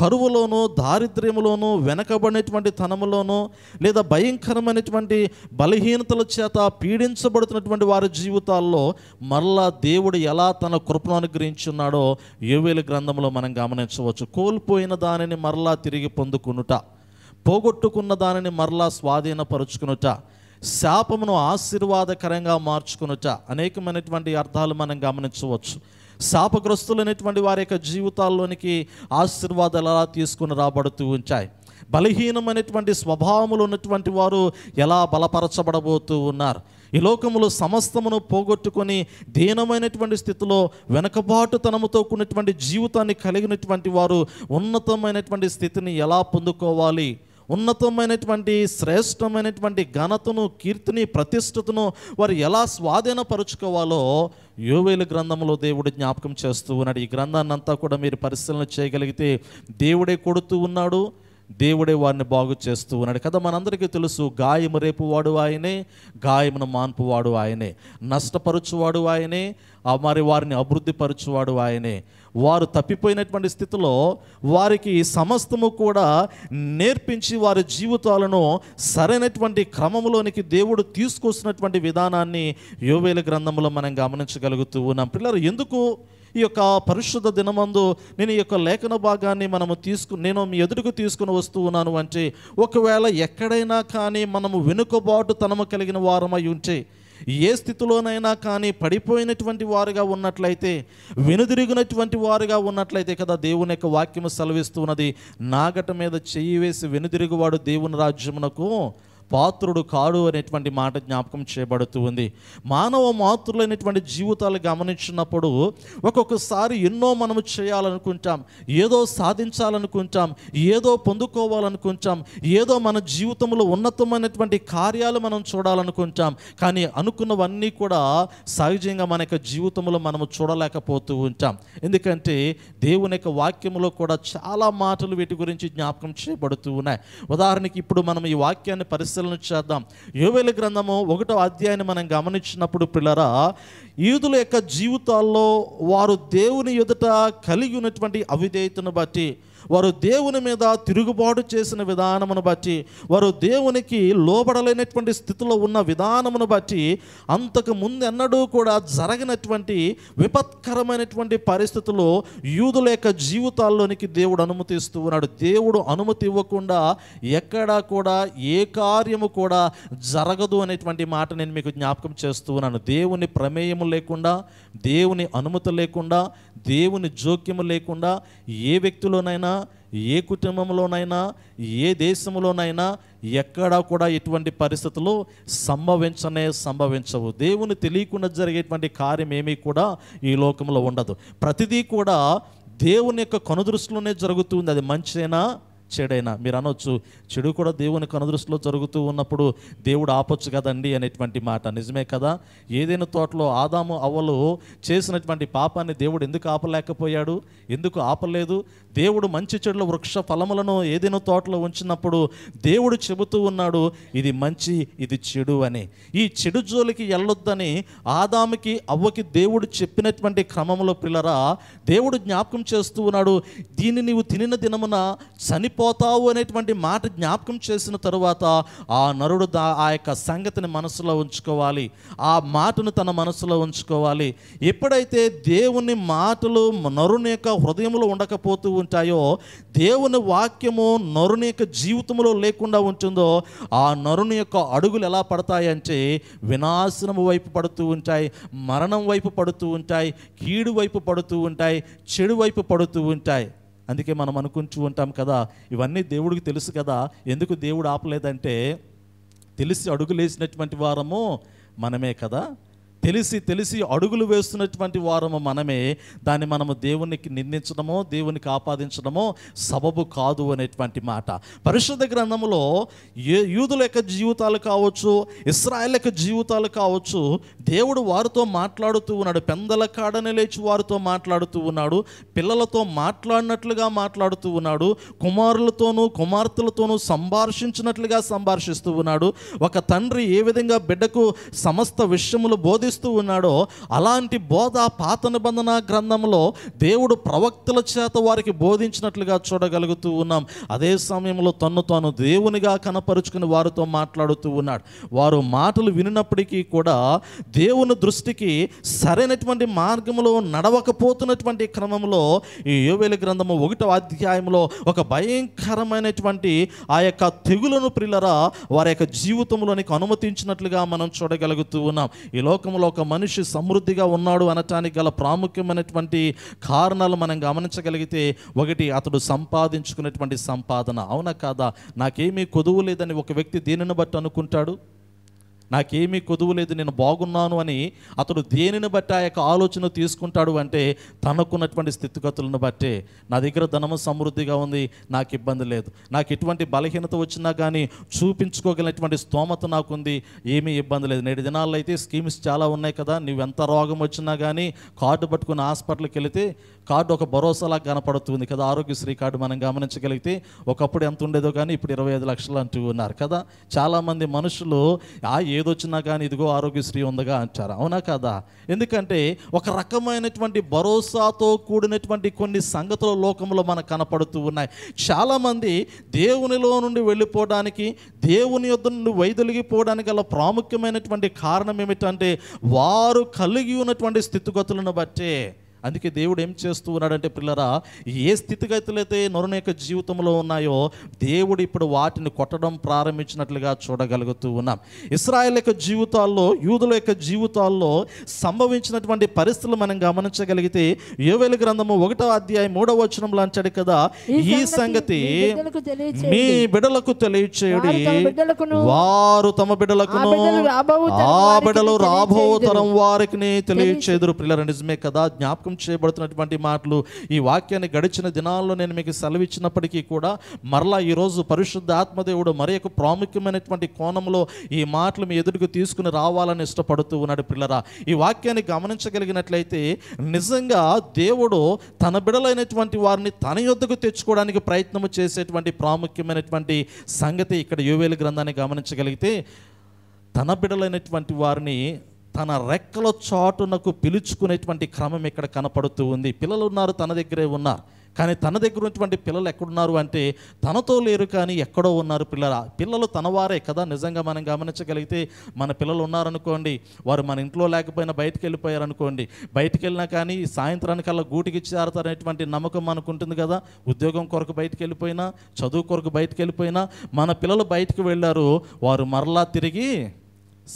కరువులోనూ దారిద్ర్యములోనూ వెనకబడినటువంటి తనములోనూ లేదా భయంకరమైనటువంటి బలహీనతల చేత పీడించబడుతున్నటువంటి వారి జీవితాల్లో మరలా దేవుడు ఎలా తన కృపను అనుగ్రహించున్నాడో యోవేలు గ్రంథంలో మనం గమనించవచ్చు. కోల్పోయిన దానిని మరలా తిరిగి పొందుకునుట, పోగొట్టుకున్న దానిని మరలా స్వాధీనపరుచుకునుట, శాపమును ఆశీర్వాదకరంగా మార్చుకునుట, అనేకమైనటువంటి అర్థాలు మనం గమనించవచ్చు. శాపగ్రస్తులైనటువంటి వారి యొక్క జీవితాల్లోనికి ఆశీర్వాదాలు ఎలా తీసుకుని రాబడుతూ ఉంటాయి. బలహీనమైనటువంటి స్వభావములు ఉన్నటువంటి వారు ఎలా బలపరచబడబోతూ ఉన్నారు. ఈ లోకములో సమస్తమును పోగొట్టుకొని దీనమైనటువంటి స్థితిలో వెనకబాటుతనముతో కూడినటువంటి జీవితాన్ని కలిగినటువంటి వారు ఉన్నతమైనటువంటి స్థితిని ఎలా పొందుకోవాలి, ఉన్నతమైనటువంటి శ్రేష్టమైనటువంటి ఘనతను, కీర్తిని, ప్రతిష్టతను వారు ఎలా స్వాధీనపరుచుకోవాలో యోవేలు గ్రంథంలో దేవుడు జ్ఞాపకం చేస్తూ ఉన్నాడు. ఈ గ్రంథాన్ని అంతా కూడా మీరు పరిశీలన చేయగలిగితే దేవుడే కొడుతూ ఉన్నాడు, దేవుడే వారిని బాగు చేస్తూ ఉన్నాడు కదా. మనందరికీ తెలుసు, గాయము రేపువాడు ఆయనే, గాయమును మాన్పువాడు ఆయనే, నష్టపరచువాడు ఆయనే, మరి వారిని అభివృద్ధిపరచువాడు ఆయనే. వారు తప్పిపోయినటువంటి స్థితిలో వారికి సమస్తము కూడా నేర్పించి వారి జీవితాలను సరైనటువంటి క్రమంలోనికి దేవుడు తీసుకొస్తున్నటువంటి విధానాన్ని యోవేలు గ్రంథంలో మనం గమనించగలుగుతూ ఉన్నాం. పిల్లలు, ఎందుకు ఈ యొక్క పరిశుద్ధ దినమందు నేను ఈ యొక్క లేఖన భాగాన్ని నేను మీ ఎదురుకు తీసుకుని వస్తూ ఉన్నాను అంటే, ఒకవేళ ఎక్కడైనా కానీ మనము వెనుకబాటు తనము కలిగిన వారమై ఉంటే, ఏ స్థితిలోనైనా కానీ పడిపోయినటువంటి వారుగా ఉన్నట్లయితే, వెనుదిరిగినటువంటి వారుగా ఉన్నట్లయితే కదా దేవుని యొక్క వాక్యము సెలవిస్తూ ఉన్నది, నాగట మీద చెయ్యి వేసి వెనుదిరుగువాడు దేవుని రాజ్యమునకు పాత్రుడు కాడు అనేటువంటి మాట జ్ఞాపకం చేయబడుతూ ఉంది. మానవ మాతృలైనటువంటి జీవితాలు గమనించినప్పుడు ఒక్కొక్కసారి ఎన్నో మనము చేయాలనుకుంటాం, ఏదో సాధించాలనుకుంటాం, ఏదో పొందుకోవాలనుకుంటాం, ఏదో మన జీవితంలో ఉన్నతమైనటువంటి కార్యాలు మనం చూడాలనుకుంటాం. కానీ అనుకున్నవన్నీ కూడా సహజంగా మన యొక్క జీవితంలో మనము చూడలేకపోతూ ఉంటాం. ఎందుకంటే దేవుని యొక్క వాక్యములో కూడా చాలా మాటలు వీటి గురించి జ్ఞాపకం చేయబడుతూ ఉన్నాయి. ఉదాహరణకి ఇప్పుడు మనం ఈ వాక్యాన్ని పరిశీలన చేద్దాం. యోవేలు గ్రంథము 1వ అధ్యాయాన్ని మనం గమనించినప్పుడు పిల్లరా, యూదుల యొక్క జీవితాల్లో వారు దేవుని ఎదుట కలిగి ఉన్నటువంటి అవిధేయతను బట్టి, వారు దేవుని మీద తిరుగుబాటు చేసిన విధానమును బట్టి, వారు దేవునికి లోబడలేనటువంటి స్థితిలో ఉన్న విధానమును బట్టి, అంతకు ముందెన్నడూ కూడా జరగనటువంటి విపత్కరమైనటువంటి పరిస్థితుల్లో యూదుల యొక్క జీవితాల్లోనికి దేవుడు అనుమతిస్తూ ఉన్నాడు. దేవుడు అనుమతి ఇవ్వకుండా ఎక్కడా కూడా ఏ కార్యము కూడా జరగదు అనేటువంటి మాట నేను మీకు జ్ఞాపకం చేస్తూ ఉన్నాను. దేవుని ప్రమేయము లేకుండా, దేవుని అనుమతి లేకుండా, దేవుని జోక్యము లేకుండా ఏ వ్యక్తిలోనైనా, ఏ కుటుంబంలోనైనా, ఏ దేశంలోనైనా ఎక్కడా కూడా ఎటువంటి పరిస్థితులు సంభవించవు. దేవుని తెలియకుండా జరిగేటువంటి కార్యం ఏమీ కూడా ఈ లోకంలో ఉండదు. ప్రతిదీ కూడా దేవుని యొక్క కనుదృష్టిలోనే జరుగుతుంది. అది మంచైనా చెడైనా. మీరు అనొచ్చు, చెడు కూడా దేవుని కనుదృష్టిలో జరుగుతూ ఉన్నప్పుడు దేవుడు ఆపొచ్చు కదండి అనేటువంటి మాట. నిజమే కదా. ఏదైనా తోటలో ఆదాము అవ్వలు చేసినటువంటి పాపాన్ని దేవుడు ఎందుకు ఆపలేకపోయాడు? ఎందుకు ఆపలేదు? దేవుడు మంచి చెడుల వృక్ష ఫలములను ఏదైనా తోటలో ఉంచినప్పుడు దేవుడు చెబుతూ ఉన్నాడు, ఇది మంచి, ఇది చెడు అని. ఈ చెడు జోలికి వెళ్ళొద్దని ఆదాముకి అవ్వకి దేవుడు చెప్పినటువంటి క్రమంలో పిల్లరా, దేవుడు జ్ఞాపకం చేస్తూ ఉన్నాడు, దీన్ని నీవు తినిన దినమున చనిపోతావు అనేటువంటి మాట జ్ఞాపకం చేసిన తరువాత ఆ నరుడు ఆ యొక్క సంగతిని మనసులో ఉంచుకోవాలి, ఆ మాటను తన మనసులో ఉంచుకోవాలి. ఎప్పుడైతే దేవుని మాటలు నరుని యొక్క హృదయంలో ఉండకపోతూ ఉంటాయో, దేవుని వాక్యము నరుని యొక్క జీవితంలో లేకుండా ఉంటుందో, ఆ నరుని యొక్క అడుగులు ఎలా పడతాయంటే వినాశనము వైపు పడుతూ ఉంటాయి, మరణం వైపు పడుతూ ఉంటాయి, కీడు వైపు పడుతూ ఉంటాయి, చెడు వైపు పడుతూ ఉంటాయి. అందుకే మనం అనుకుంటూ ఉంటాం కదా, ఇవన్నీ దేవుడికి తెలుసు కదా, ఎందుకు దేవుడు ఆపలేదంటే తెలిసి అడుగులేసినటువంటి వారము మనమే కదా. తెలిసి అడుగులు వేస్తున్నటువంటి వారము మనమే. దాన్ని మనము దేవునికి నిందించడమో దేవునికి ఆపాదించడమో సబబు కాదు అనేటువంటి మాట. పరిశుద్ధ గ్రంథములో యూదుల యొక్క జీవితాలు కావచ్చు, ఇశ్రాయేల్ యొక్క జీవితాలు కావచ్చు, దేవుడు వారితో మాట్లాడుతూ ఉన్నాడు. పెందల కాడని లేచి వారితో మాట్లాడుతూ ఉన్నాడు. పిల్లలతో మాట్లాడినట్లుగా మాట్లాడుతూ ఉన్నాడు. కుమారులతోనూ కుమార్తెలతోనూ సంభాషించినట్లుగా సంభాషిస్తూ ఉన్నాడు. ఒక తండ్రి ఏ విధంగా బిడ్డకు సమస్త విషయములు బోధిస్తూ ఉన్నాడో అలాంటి బోధ పాత నిబంధన గ్రంథంలో దేవుడు ప్రవక్తల చేత వారికి బోధించినట్లుగా చూడగలుగుతూ ఉన్నాం. అదే సమయంలో తాను దేవునిగా కనపరుచుకుని వారితో మాట్లాడుతూ ఉన్నాడు. వారు మాటలు వినినప్పటికీ కూడా దేవుని దృష్టికి సరైనటువంటి మార్గంలో నడవకపోతున్నటువంటి క్రమంలో ఈ యోవేలు గ్రంథము 1వ అధ్యాయంలో ఒక భయంకరమైనటువంటి ఆ యొక్క తెగులను ప్రియులరా వారి యొక్క జీవితంలోనికి అనుమతించినట్లుగా మనం చూడగలుగుతూ ఉన్నాం. ఈ లోకంలో ఒక మనిషి సమృద్ధిగా ఉన్నాడు అనటానికి గల ప్రాముఖ్యమైనటువంటి కారణాలు మనం గమనించగలిగితే, ఒకటి, అతడు సంపాదించుకునేటువంటి సంపాదన. అవునా కాదా? నాకేమీ కొదువు లేదని ఒక వ్యక్తి దేనిని బట్టి అనుకుంటాడు? నాకేమీ కొదువు లేదు, నేను బాగున్నాను అని అతడు దేనిని బట్టి ఆ యొక్క ఆలోచన తీసుకుంటాడు అంటే తనకున్నటువంటి స్థితిగతులను బట్టే. నా దగ్గర ధనము సమృద్ధిగా ఉంది, నాకు ఇబ్బంది లేదు. నాకు ఎటువంటి బలహీనత వచ్చినా కానీ చూపించుకోగలిగినటువంటి స్తోమత నాకుంది, ఏమీ ఇబ్బంది లేదు. నేటి దినాల్లో అయితే స్కీమ్స్ చాలా ఉన్నాయి కదా. నువ్వెంత రోగం వచ్చినా కానీ కార్డు పట్టుకుని హాస్పిటల్కి వెళితే కార్డు ఒక భరోసాలా కనపడుతుంది కదా. ఆరోగ్యశ్రీ కార్డు మనం గమనించగలిగితే ఒకప్పుడు ఎంత ఉండేదో కానీ ఇప్పుడు 25 లక్షలు అంటూ ఉన్నారు కదా. చాలామంది మనుషులు ఏదొచ్చినా కానీ ఇదిగో ఆరోగ్యశ్రీ ఉందగా అంటారు. అవునా కదా? ఎందుకంటే ఒక రకమైనటువంటి భరోసాతో కూడినటువంటి కొన్ని సంగతుల లోకంలో మనకు కనపడుతూ ఉన్నాయి. చాలామంది దేవునిలో నుండి వెళ్ళిపోవడానికి, దేవుని యొద్ద నుండి వైదొలిగిపోవడానికి గల ప్రాముఖ్యమైనటువంటి కారణం ఏమిటంటే వారు కలిగి ఉన్నటువంటి స్థితిగతులను బట్టే. అందుకే దేవుడు ఏం చేస్తూ ఉన్నాడంటే పిల్లరా, ఏ స్థితిగతులైతే నరుని యొక్క జీవితంలో ఉన్నాయో దేవుడు ఇప్పుడు వాటిని కొట్టడం ప్రారంభించినట్లుగా చూడగలుగుతూ ఉన్నాం. ఇశ్రాయేల్ యొక్క జీవితాల్లో, యూదుల యొక్క జీవితాల్లో సంభవించినటువంటి పరిస్థితులు మనం గమనించగలిగితే యోవేలు గ్రంథము 1వ అధ్యాయం 3వ వచనంలో అంటాడు కదా, ఈ సంగతి మీ బిడ్డలకు తెలియచేయుడి, వారు తమ బిడ్డలకును ఆ బిడ్డలు రాబో తరం వారికి తెలియచేదురు. పిల్లల నిజమే కదా? జ్ఞాపకం చేయబడుతున్నటువంటి మాటలు. ఈ వాక్యాన్ని గడిచిన దినాల్లో నేను మీకు సెలవిచ్చినప్పటికీ కూడా మరలా ఈరోజు పరిశుద్ధ ఆత్మదేవుడు మరి ఒక ప్రాముఖ్యమైనటువంటి కోణంలో ఈ మాటలు మీ ఎదురుకు తీసుకుని రావాలని ఇష్టపడుతూ ఉన్నాడు. పిల్లరా, ఈ వాక్యాన్ని గమనించగలిగినట్లయితే నిజంగా దేవుడు తన బిడలైనటువంటి వారిని తన యొద్దకు తెచ్చుకోవడానికి ప్రయత్నం చేసేటువంటి ప్రాముఖ్యమైనటువంటి సంగతి ఇక్కడ యోవేలు గ్రంథాన్ని గమనించగలిగితే, తన బిడలైనటువంటి వారిని తన రెక్కల చాటునకు పిలుచుకునేటువంటి క్రమం ఇక్కడ కనపడుతూ ఉంది. పిల్లలు ఉన్నారు, తన దగ్గరే ఉన్నారు, కానీ తన దగ్గర ఉన్నటువంటి పిల్లలు ఎక్కడున్నారు అంటే తనతో లేరు, కానీ ఎక్కడో ఉన్నారు. పిల్లలు తన వారే కదా. నిజంగా మనం గమనించగలిగితే మన పిల్లలు ఉన్నారనుకోండి, వారు మన ఇంట్లో లేకపోయినా బయటికి వెళ్ళిపోయారనుకోండి, బయటికి వెళ్ళినా కానీ సాయంత్రానికల్లా గూటికి చేరతారనేటువంటి నమ్మకం మనకు ఉంటుంది కదా. ఉద్యోగం కొరకు బయటికి వెళ్ళిపోయినా, చదువు కొరకు బయటికి వెళ్ళిపోయినా మన పిల్లలు బయటికి వెళ్ళారు, వారు మరలా తిరిగి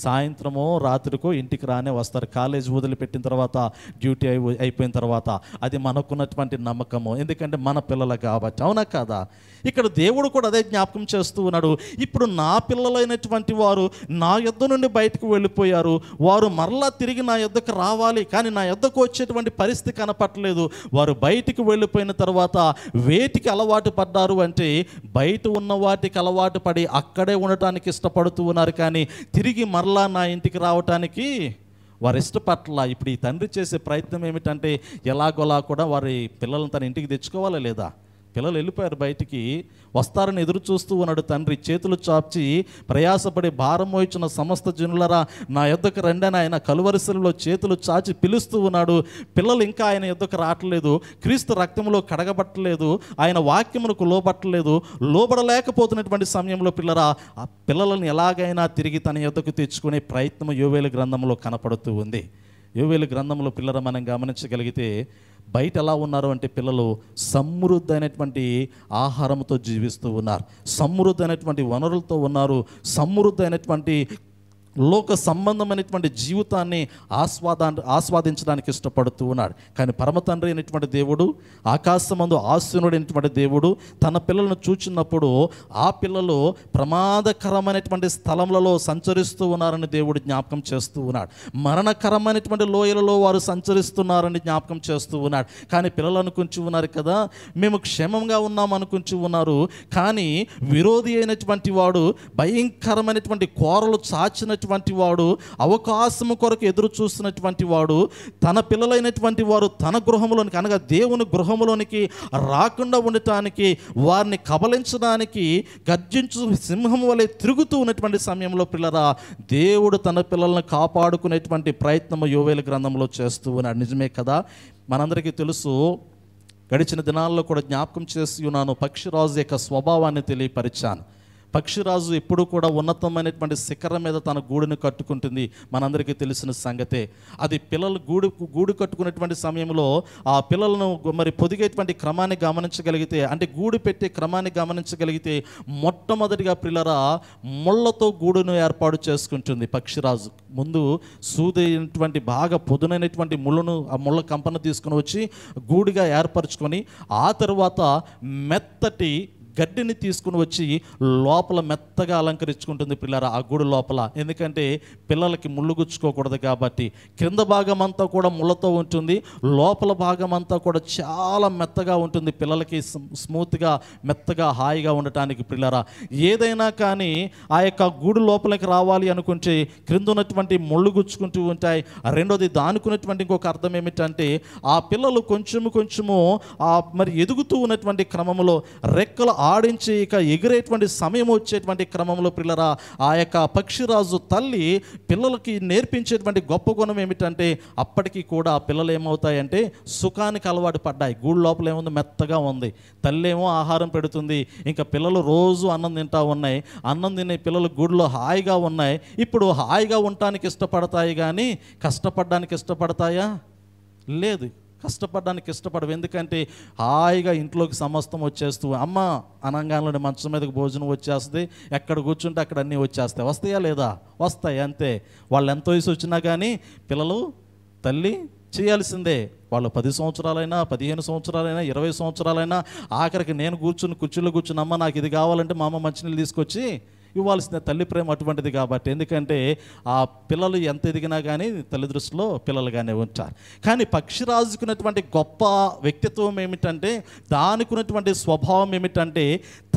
సాయంత్రమో రాత్రికో ఇంటికి రానే వస్తారు. కాలేజ్ వదిలిపెట్టిన తర్వాత, డ్యూటీ అయిపోయిన తర్వాత. అది మనకున్నటువంటి నమ్మకము, ఎందుకంటే మన పిల్లలు కాబట్టి. అవునా కాదా? ఇక్కడ దేవుడు కూడా అదే జ్ఞాపకం చేస్తూ ఉన్నాడు. ఇప్పుడు నా పిల్లలైనటువంటి వారు నా యొద్ద నుండి బయటకు వెళ్ళిపోయారు, వారు మరలా తిరిగి నా యొద్దకు రావాలి, కానీ నా యొద్దకు వచ్చేటువంటి పరిస్థితి కనపట్టలేదు. వారు బయటికి వెళ్ళిపోయిన తర్వాత వేటికి అలవాటు పడ్డారు అంటే బయట ఉన్న వాటికి అలవాటు పడి అక్కడే ఉండటానికి ఇష్టపడుతూ ఉన్నారు, కానీ తిరిగి మరలా నా ఇంటికి రావటానికి వారు ఇష్టపట్ల. ఇప్పుడు ఈ తండ్రి చేసే ప్రయత్నం ఏమిటంటే ఎలాగోలా కూడా వారి పిల్లలను తన ఇంటికి తెచ్చుకోవాలా లేదా? పిల్లలు వెళ్ళిపోయారు, బయటికి వస్తారని ఎదురు చూస్తూ ఉన్నాడు తండ్రి. చేతులు చాచి ప్రయాసపడి భారం మోయించిన సమస్త జనులరా నా యొద్దకు రండి అని ఆయన కలువరిసెలలో చేతులు చాచి పిలుస్తూ ఉన్నాడు. పిల్లలు ఇంకా ఆయన యొద్దకు రావట్లేదు, క్రీస్తు రక్తంలో కడగబట్టలేదు, ఆయన వాక్యమునకు లోబట్టలేదు. లోబడలేకపోతున్నటువంటి సమయంలో పిల్లరా ఆ పిల్లలను ఎలాగైనా తిరిగి తన యొద్దకు తెచ్చుకునే ప్రయత్నం యోవేలు గ్రంథంలో కనపడుతూ ఉంది. యోవేలు గ్రంథంలో పిల్లల మనం గమనించగలిగితే బయట ఎలా ఉన్నారు అంటే పిల్లలు సమృద్ధి అయినటువంటి ఆహారంతో జీవిస్తూ ఉన్నారు, సమృద్ధి అయినటువంటి వనరులతో ఉన్నారు, సమృద్ధి అయినటువంటి లోక సంబంధమైనటువంటి జీవితాన్ని ఆస్వాదించడానికి ఇష్టపడుతూ ఉన్నాడు. కానీ పరమ తండ్రి అయినటువంటి దేవుడు, ఆకాశమందు ఆసీనుడైనటువంటి దేవుడు తన పిల్లలను చూచినప్పుడు ఆ పిల్లలు ప్రమాదకరమైనటువంటి స్థలములలో సంచరిస్తూ ఉన్నారని దేవుడు జ్ఞాపకం చేస్తూ ఉన్నాడు. మరణకరమైనటువంటి లోయలలో వారు సంచరిస్తున్నారని జ్ఞాపకం చేస్తూ ఉన్నాడు. కానీ పిల్లలు అనుకుంటూ ఉన్నారు కదా, మేము క్షేమంగా ఉన్నాం అనుకుంటూ ఉన్నారు. కానీ విరోధి అయినటువంటి వాడు, భయంకరమైనటువంటి కోరలు చాచిన వాడు, అవకాశము కొరకు ఎదురు చూస్తున్నటువంటి వాడు, తన పిల్లలైనటువంటి వారు తన గృహములోనికి అనగా దేవుని గృహములోనికి రాకుండా ఉండటానికి, వారిని కబలించడానికి గర్జించు సింహం వలె తిరుగుతూ ఉన్నటువంటి సమయంలో పిల్లరా, దేవుడు తన పిల్లలను కాపాడుకునేటువంటి ప్రయత్నము యోవేలు గ్రంథంలో చేస్తూ ఉన్నాడు. నిజమే కదా, మనందరికీ తెలుసు. గడిచిన దినాల్లో కూడా జ్ఞాపకం చేసి ఉన్నాను, పక్షిరాజు యొక్క స్వభావాన్ని తెలియపరిచాను. పక్షిరాజు ఎప్పుడు కూడా ఉన్నతమైనటువంటి శిఖరం మీద తన గూడును కట్టుకుంటుంది, మనందరికీ తెలిసిన సంగతే. అది పిల్లలు గూడు కట్టుకునేటువంటి సమయంలో ఆ పిల్లలను మరి పొదిగేటువంటి క్రమాన్ని గమనించగలిగితే, అంటే గూడు పెట్టే క్రమాన్ని గమనించగలిగితే, మొట్టమొదటిగా పిల్లరా ముళ్ళతో గూడును ఏర్పాటు చేసుకుంటుంది పక్షిరాజు. ముందు సూదైనటువంటి బాగా పొదునైనటువంటి ముళ్ళను, ఆ ముళ్ళ కంపను తీసుకుని వచ్చి గూడుగా ఏర్పరచుకొని, ఆ తర్వాత మెత్తటి గడ్డిని తీసుకుని వచ్చి లోపల మెత్తగా అలంకరించుకుంటుంది పిల్లరా ఆ గూడు లోపల. ఎందుకంటే పిల్లలకి ముళ్ళు గుచ్చుకోకూడదు కాబట్టి. క్రింద భాగం అంతా కూడా ముళ్ళతో ఉంటుంది, లోపల భాగం అంతా కూడా చాలా మెత్తగా ఉంటుంది, పిల్లలకి స్మూత్గా మెత్తగా హాయిగా ఉండటానికి. పిల్లరా ఏదైనా కానీ ఆ యొక్క గూడు లోపలికి రావాలి అనుకుంటే క్రింద ఉన్నటువంటి ముళ్ళు గుచ్చుకుంటూ ఉంటాయి. రెండోది, దానుకున్నటువంటి ఇంకొక అర్థం ఏమిటంటే, ఆ పిల్లలు కొంచెము మరి ఎదుగుతూ ఉన్నటువంటి క్రమంలో రెక్కలు ఆడించి ఇక ఎగిరేటువంటి సమయం వచ్చేటువంటి క్రమంలో పిల్లరా, ఆ యొక్క పక్షిరాజు తల్లి పిల్లలకి నేర్పించేటువంటి గొప్ప గుణం ఏమిటంటే, అప్పటికి కూడా పిల్లలు ఏమవుతాయంటే సుఖానికి అలవాటు పడ్డాయి. గూడు లోపల ఏముంది, మెత్తగా ఉంది. తల్లి ఏమో ఆహారం పెడుతుంది, ఇంకా పిల్లలు రోజు అన్నం తింటా ఉన్నాయి. అన్నం తినే పిల్లలు గూడులో హాయిగా ఉన్నాయి. ఇప్పుడు హాయిగా ఉండటానికి ఇష్టపడతాయి కానీ కష్టపడడానికి ఇష్టపడతాయా? లేదు, కష్టపడడానికి ఇష్టపడవు. ఎందుకంటే హాయిగా ఇంట్లోకి సమస్తం వచ్చేస్తూ, అమ్మ అనంగానే మంచం మీదకి భోజనం వచ్చేస్తుంది, ఎక్కడ కూర్చుంటే అక్కడ అన్నీ వచ్చేస్తాయి. వస్తాయా లేదా? వస్తాయి, అంతే. వాళ్ళు ఎంత వయసు వచ్చినా కానీ పిల్లలు తల్లి చేయాల్సిందే. వాళ్ళు 10 సంవత్సరాలైనా 15 సంవత్సరాలైనా 20 సంవత్సరాలైనా, ఆఖరికి నేను కుర్చీలో కూర్చుని అమ్మ నాకు ఇది కావాలంటే మా అమ్మ మంచినీళ్ళు తీసుకొచ్చి ఇవ్వాల్సిన తల్లి ప్రేమ అటువంటిది కాబట్టి. ఎందుకంటే ఆ పిల్లలు ఎంత ఎదిగినా కానీ తల్లి దృష్టిలో పిల్లలుగానే ఉంటారు. కానీ పక్షిరాజుకున్నటువంటి గొప్ప వ్యక్తిత్వం ఏమిటంటే, దానికున్నటువంటి స్వభావం ఏమిటంటే,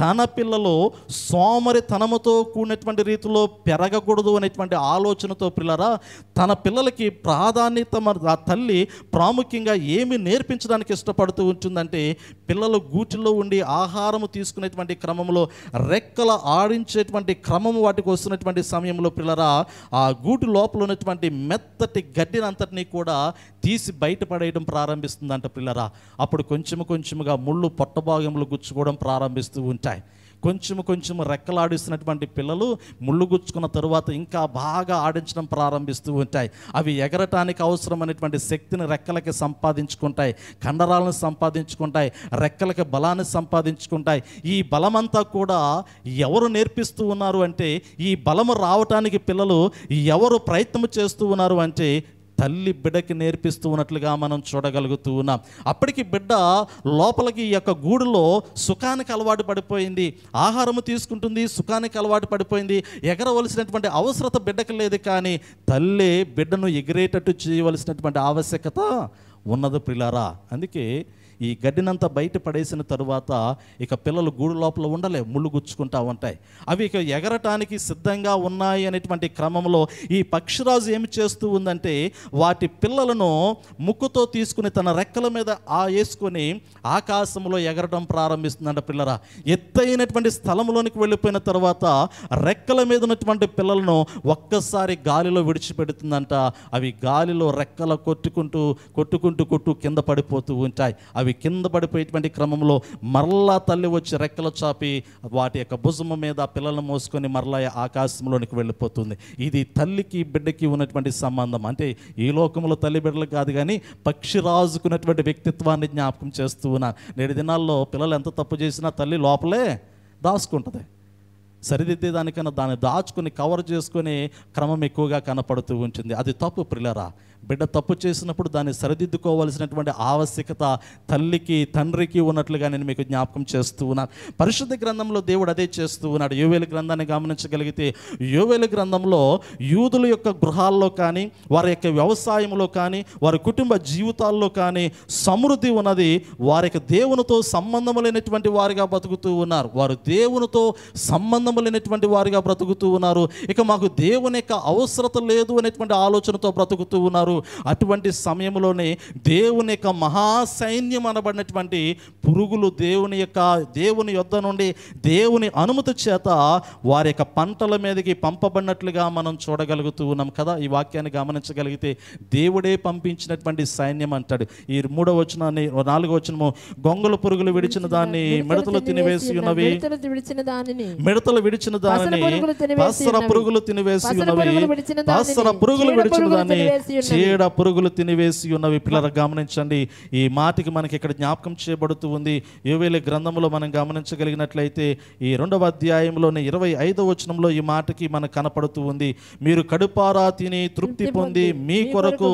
తన పిల్లలు సోమరితనముతో కూడినటువంటి రీతిలో పెరగకూడదు అనేటువంటి ఆలోచనతో పిల్లరా, తన పిల్లలకి ప్రాధాన్యత ఆ తల్లి ప్రాముఖ్యంగా ఏమి నేర్పించడానికి ఇష్టపడుతూ ఉంటుందంటే, పిల్లలు గూటిలో ఉండి ఆహారము తీసుకునేటువంటి క్రమంలో రెక్కల ఆడించేటువంటి క్రమం వాటికి వస్తున్నటువంటి సమయంలో పిల్లరా, ఆ గూటి లోపల ఉన్నటువంటి మెత్తటి గడ్డిని అంతటినీ కూడా తీసి బయటపడేయడం ప్రారంభిస్తుందంట పిల్లరా. అప్పుడు కొంచెముగా ముళ్ళు పొట్టభాగంలో గుచ్చుకోవడం ప్రారంభిస్తూ ఉంటాయి. కొంచెము రెక్కలాడిస్తున్నటువంటి పిల్లలు ముళ్ళు గుచ్చుకున్న తరువాత ఇంకా బాగా ఆడించడం ప్రారంభిస్తూ ఉంటాయి. అవి ఎగరటానికి అవసరమైనటువంటి శక్తిని రెక్కలకి సంపాదించుకుంటాయి, కండరాలను సంపాదించుకుంటాయి, రెక్కలకి బలాన్ని సంపాదించుకుంటాయి. ఈ బలమంతా కూడా ఎవరు నేర్పిస్తూ ఉన్నారు అంటే, ఈ బలము రావటానికి పిల్లలు ఎవరు ప్రయత్నం చేస్తూ ఉన్నారు అంటే, తల్లి బిడ్డకి నేర్పిస్తూ ఉన్నట్లుగా మనం చూడగలుగుతూ ఉన్నాం. అప్పటికి బిడ్డ లోపలికి ఈ యొక్క గూడులో సుఖానికి అలవాటు పడిపోయింది, ఆహారము తీసుకుంటుంది, సుఖానికి అలవాటు పడిపోయింది. ఎగరవలసినటువంటి అవసరత బిడ్డకి లేదు, కానీ తల్లి బిడ్డను ఎగిరేటట్టు చేయవలసినటువంటి ఆవశ్యకత ఉన్నది పిల్లారా. అందుకే ఈ గడ్డినంతా బయట పడేసిన తరువాత ఇక పిల్లలు గూడు లోపల ఉండలేవు, ముళ్ళు గుచ్చుకుంటా ఉంటాయి. అవి ఇక ఎగరటానికి సిద్ధంగా ఉన్నాయి అనేటువంటి క్రమంలో ఈ పక్షిరాజు ఏమి చేస్తూ ఉందంటే, వాటి పిల్లలను ముక్కుతో తీసుకుని తన రెక్కల మీద వేసుకొని ఆకాశంలో ఎగరటం ప్రారంభిస్తుందంట పిల్లరా. ఎత్తైనటువంటి స్థలంలోనికి వెళ్ళిపోయిన తర్వాత రెక్కల మీద ఉన్నటువంటి పిల్లలను ఒక్కసారి గాలిలో విడిచిపెడుతుందంట. అవి గాలిలో రెక్కలు కొట్టుకుంటూ కింద పడిపోతూ ఉంటాయి. అవి కింద పడిపోయేటువంటి క్రమంలో మరలా తల్లి వచ్చి రెక్కలు చాపి వాటి యొక్క భుజము మీద పిల్లలను మోసుకొని మరలా ఆకాశంలోనికి వెళ్ళిపోతుంది. ఇది తల్లికి బిడ్డకి ఉన్నటువంటి సంబంధం. అంటే ఈ లోకంలో తల్లి బిడ్డలు కాదు, కానీ పక్షిరాజుకున్నటువంటి వ్యక్తిత్వాన్ని జ్ఞాపకం చేస్తూ ఉన్నా. నేటి దినాల్లో పిల్లలు ఎంత తప్పు చేసినా తల్లి లోపలే దాచుకుంటుంది. సరిదిద్దేదానికన్నా దాన్ని దాచుకొని కవర్ చేసుకొని క్రమం ఎక్కువగా కనపడుతూ ఉంటుంది. అది తప్పు ప్రియులారా. బిడ్డ తప్పు చేసినప్పుడు దాన్ని సరిదిద్దుకోవాల్సినటువంటి ఆవశ్యకత తల్లికి తండ్రికి ఉన్నట్లుగా నేను మీకు జ్ఞాపకం చేస్తూ ఉన్నాను. పరిశుద్ధ గ్రంథంలో దేవుడు అదే చేస్తూ ఉన్నాడు. యోవేలు గ్రంథాన్ని గమనించగలిగితే యోవేలు గ్రంథంలో యూదుల యొక్క గృహాల్లో కానీ, వారి యొక్క వ్యవసాయంలో కానీ, వారి కుటుంబ జీవితాల్లో కానీ సమృద్ధి ఉన్నది. వారి యొక్క దేవునితో సంబంధం లేనటువంటి వారిగా బ్రతుకుతూ ఉన్నారు. వారు దేవునితో సంబంధం లేనటువంటి వారిగా బ్రతుకుతూ ఉన్నారు. ఇక మాకు దేవుని యొక్క అవసరత లేదు అనేటువంటి ఆలోచనతో బ్రతుకుతూ ఉన్నారు. అటువంటి సమయంలోనే దేవుని యొక్క మహాసైన్యం అనబడినటువంటి పురుగులు దేవుని యొద్ద నుండి దేవుని అనుమతి చేత వారి యొక్క పంటల మీదకి పంపబడినట్లుగా మనం చూడగలుగుతూ ఉన్నాం కదా. ఈ వాక్యాన్ని గమనించగలిగితే దేవుడే పంపించినటువంటి సైన్యం అంటాడు. ఈ 3వ వచనాన్ని 4వ వచనము, గొంగళ పురుగులు విడిచిన దాన్ని మిడతలు తినివేసి ఉన్నవి, మిడతలు విడిచిన దానిని పసర పురుగులు తినివేసి ఉన్నవి, పసర పురుగులు విడిచిన దాన్ని చీడ పురుగులు తినివేసి ఉన్నవి. పిల్లలు గమనించండి, ఈ మాటకి మనకి ఇక్కడ జ్ఞాపకం చేయబడుతూ ఉంది. యోవేలు గ్రంథంలో మనం గమనించగలిగినట్లయితే ఈ 2వ అధ్యాయంలోని 25వ వచనంలో ఈ మాటకి మనకు కనపడుతూ ఉంది. మీరు కడుపారా తిని తృప్తి పొంది మీ కొరకు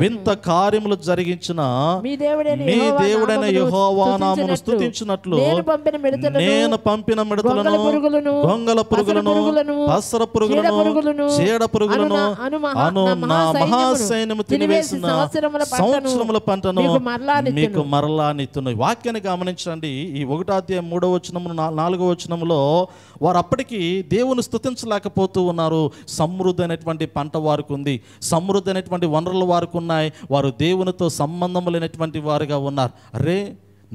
వింత కార్యములు జరిగించిన మీ దేవుడైన యెహోవా నామమును స్తుతించినట్లు నేను పంపిన మిడతలను, గొంగళ పురుగులను, పసర పురుగులను, చీడ పురుగులను అను నా మహాసైన్యము తినివేసిన సంవత్సరముల పంటను మీకు మరలా నిత్తును. వాక్యాన్ని గమనించండి. ఈ 1వ అధ్యాయం 3వ వచనము 4వ వచనంలో వారు అప్పటికి దేవుని స్తుతించలేకపోతూ ఉన్నారు. సమృద్ధి అనేటువంటి పంట వారికి ఉంది, సమృద్ధి అనేటువంటి వనరులు వారికి ఉన్నాయి. వారు దేవునితో సంబంధం లేనటువంటి వారుగా ఉన్నారు. అరే,